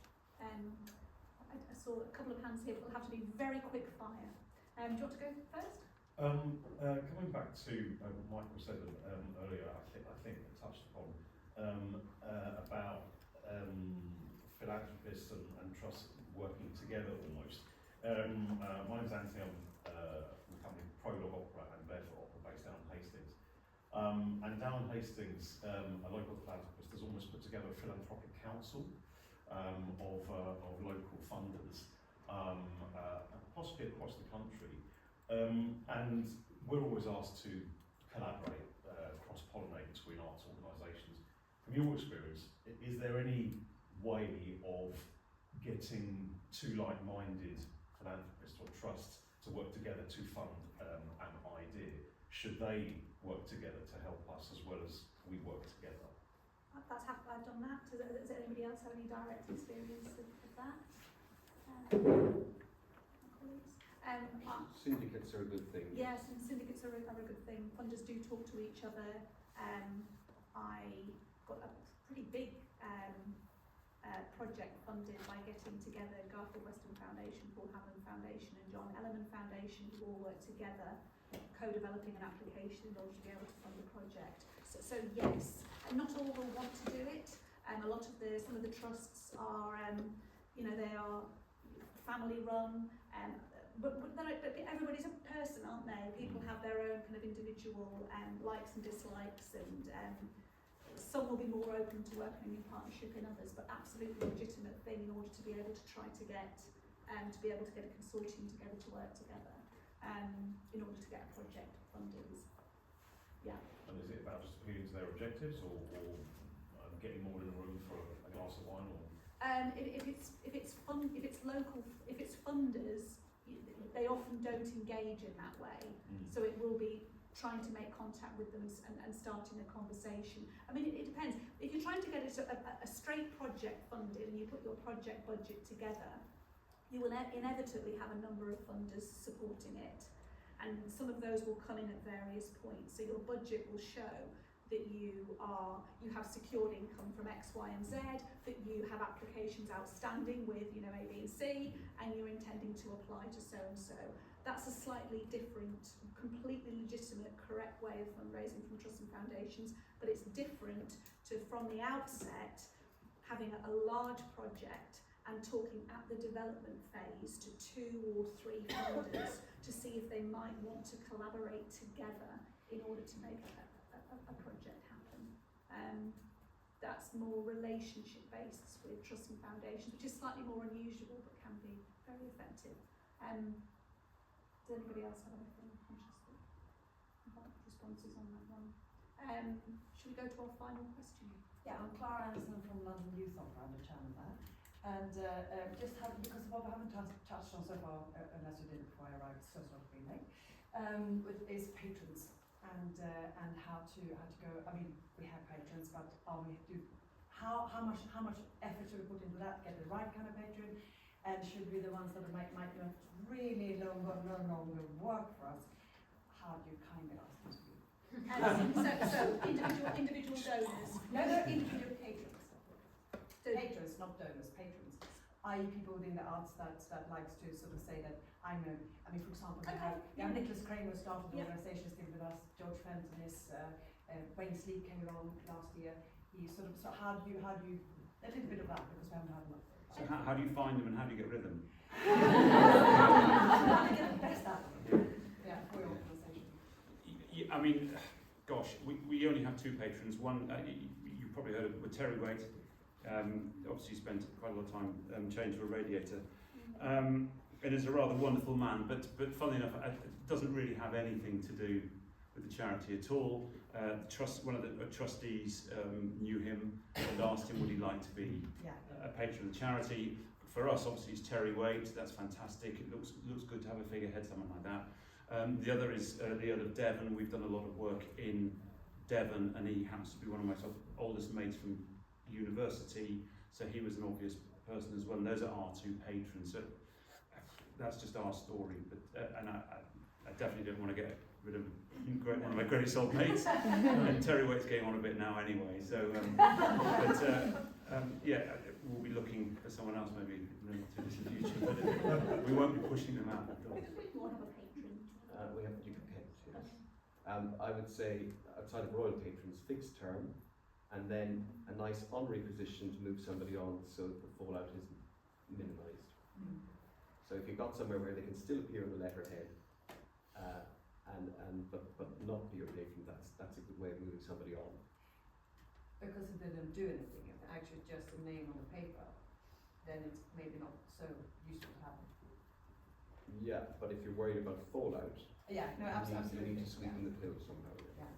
I saw a couple of hands here, but it'll have to be very quick fire. Do you want to go first? Coming back to what Michael said earlier, I think it touched upon about philanthropists and trusts working together almost. My name's Anthony, I'm from the company Prologue Opera and Barefoot Opera based down in Hastings. And down in Hastings, a local philanthropist has almost put together a philanthropic council of local funders, possibly across the country. And we're always asked to collaborate, cross-pollinate between arts organisations. From your experience, is there any way of getting two like-minded philanthropists or trusts to work together to fund an idea? Should they work together to help us as well as we work together? I've done that. Does anybody else have any direct experience of that? Syndicates are a good thing. Yes, and syndicates are a good thing. Funders do talk to each other. I got a pretty big project funded by getting together Garfield Weston Foundation, Paul Hammond Foundation and John Ellerman Foundation, who all work together, co-developing an application in order to be able to fund the project. So yes, and not all will want to do it. A lot of some of the trusts are, they are family run, but everybody's a person, aren't they? People have their own kind of individual likes and dislikes, and some will be more open to working in partnership in others, but absolutely legitimate thing in order to be able to try to get a consortium together to work together in order to get a project funded. Yeah. And is it about just appealing to their objectives, or getting more in the room for a glass of wine? Or if it's funders, they often don't engage in that way. So it will be trying to make contact with them and starting a conversation. I mean, it depends. If you're trying to get a straight project funded and you put your project budget together, you will inevitably have a number of funders supporting it. And some of those will come in at various points. So your budget will show that you have secured income from X, Y, and Z, that you have applications outstanding with, A, B, and C, and you're intending to apply to so and so. That's a slightly different, completely legitimate, correct way of fundraising from trusts and foundations, but it's different to, from the outset, having a large project and talking at the development phase to 2 or 3 funders to see if they might want to collaborate together in order to make a project happen. That's more relationship based with trusts and foundations, which is slightly more unusual but can be very effective. Does anybody else have anything responses on that one? Should we go to our final question? Yeah, I'm Clara Anderson from London Youth Opera, I'm the chairman there. And because what we haven't touched on so far, unless you did before I arrived, so sort of being late, is patrons and how to go. I mean, we have patrons, but how much effort should we put into that? Get the right kind of patron, and should be the ones that might not really no longer work for us. How do you kind of ask them to be? So individual donors. No, individual patrons. Patrons, not donors, patrons. I.e. people within the arts that likes to sort of say that I know. I mean, for example, we have Nicholas Kramer started the organisation still with us. George Fenton is. Wayne Sleep came along last year. He sort of. So how do you a little bit of that, because we haven't had enough. So how do you find them and how do you get rid of them? How do you get the best out of them? Yeah, for your organisation. I mean, gosh, we only have 2 patrons. One, you probably heard of, with Terry Waite. Obviously spent quite a lot of time chained to a radiator. And is a rather wonderful man, but funnily enough, it doesn't really have anything to do with the charity at all. One of the trustees knew him and asked him would he like to be a patron of the charity. For us, obviously, it's Terry Waite. That's fantastic. It looks good to have a figurehead, someone like that. The other is the Earl of Devon. We've done a lot of work in Devon, and he happens to be one of my oldest mates from university. so he was an obvious person as well. And those are our two patrons. So that's just our story. But and I definitely don't want to get rid of one of my greatest old mates. Terry Waite's getting on a bit now anyway. So, yeah, we'll be looking for someone else maybe in the not too distant future. But we won't be pushing them out the door. Because we want to have a patron. We have Duke of Kent, yes. I would say, outside of royal patrons, fixed term, and then a nice honorary position to move somebody on so that the fallout is minimised. So if you've got somewhere where they can still appear on the letterhead, but not be your patron, that's a good way of moving somebody on. Because if they don't do anything, if they're actually just a name on the paper, then it's maybe not so useful to have them. Yeah, but if you're worried about fallout, Yeah, no, absolutely. you need to sweeten the pill somehow. Yeah.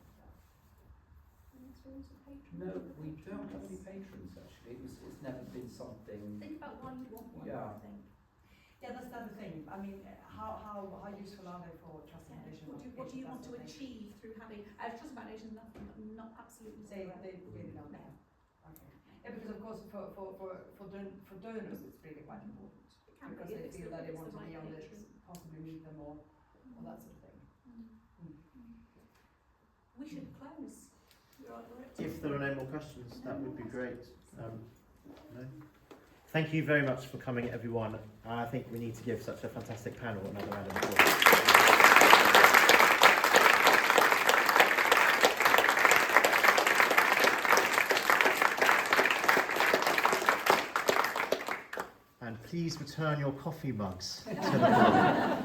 No, we don't have any patrons actually. It's never been something. Think about why you want one, Yeah. I think. Yeah, that's the other thing. I mean, how useful are they for Trust Foundation? What do you want to achieve through having Trust Foundation? Not absolutely. They zero. really don't know. Okay. Yeah, because of course for donors it's really quite important It can because be, they if it's feel the- that they if want it's to the be right on patron. this, possibly meet them or that sort of thing. We should close. You're all right. If there are no more questions, that would be great. No? Thank you very much for coming, everyone. I think we need to give such a fantastic panel another round of applause. And please return your coffee mugs to the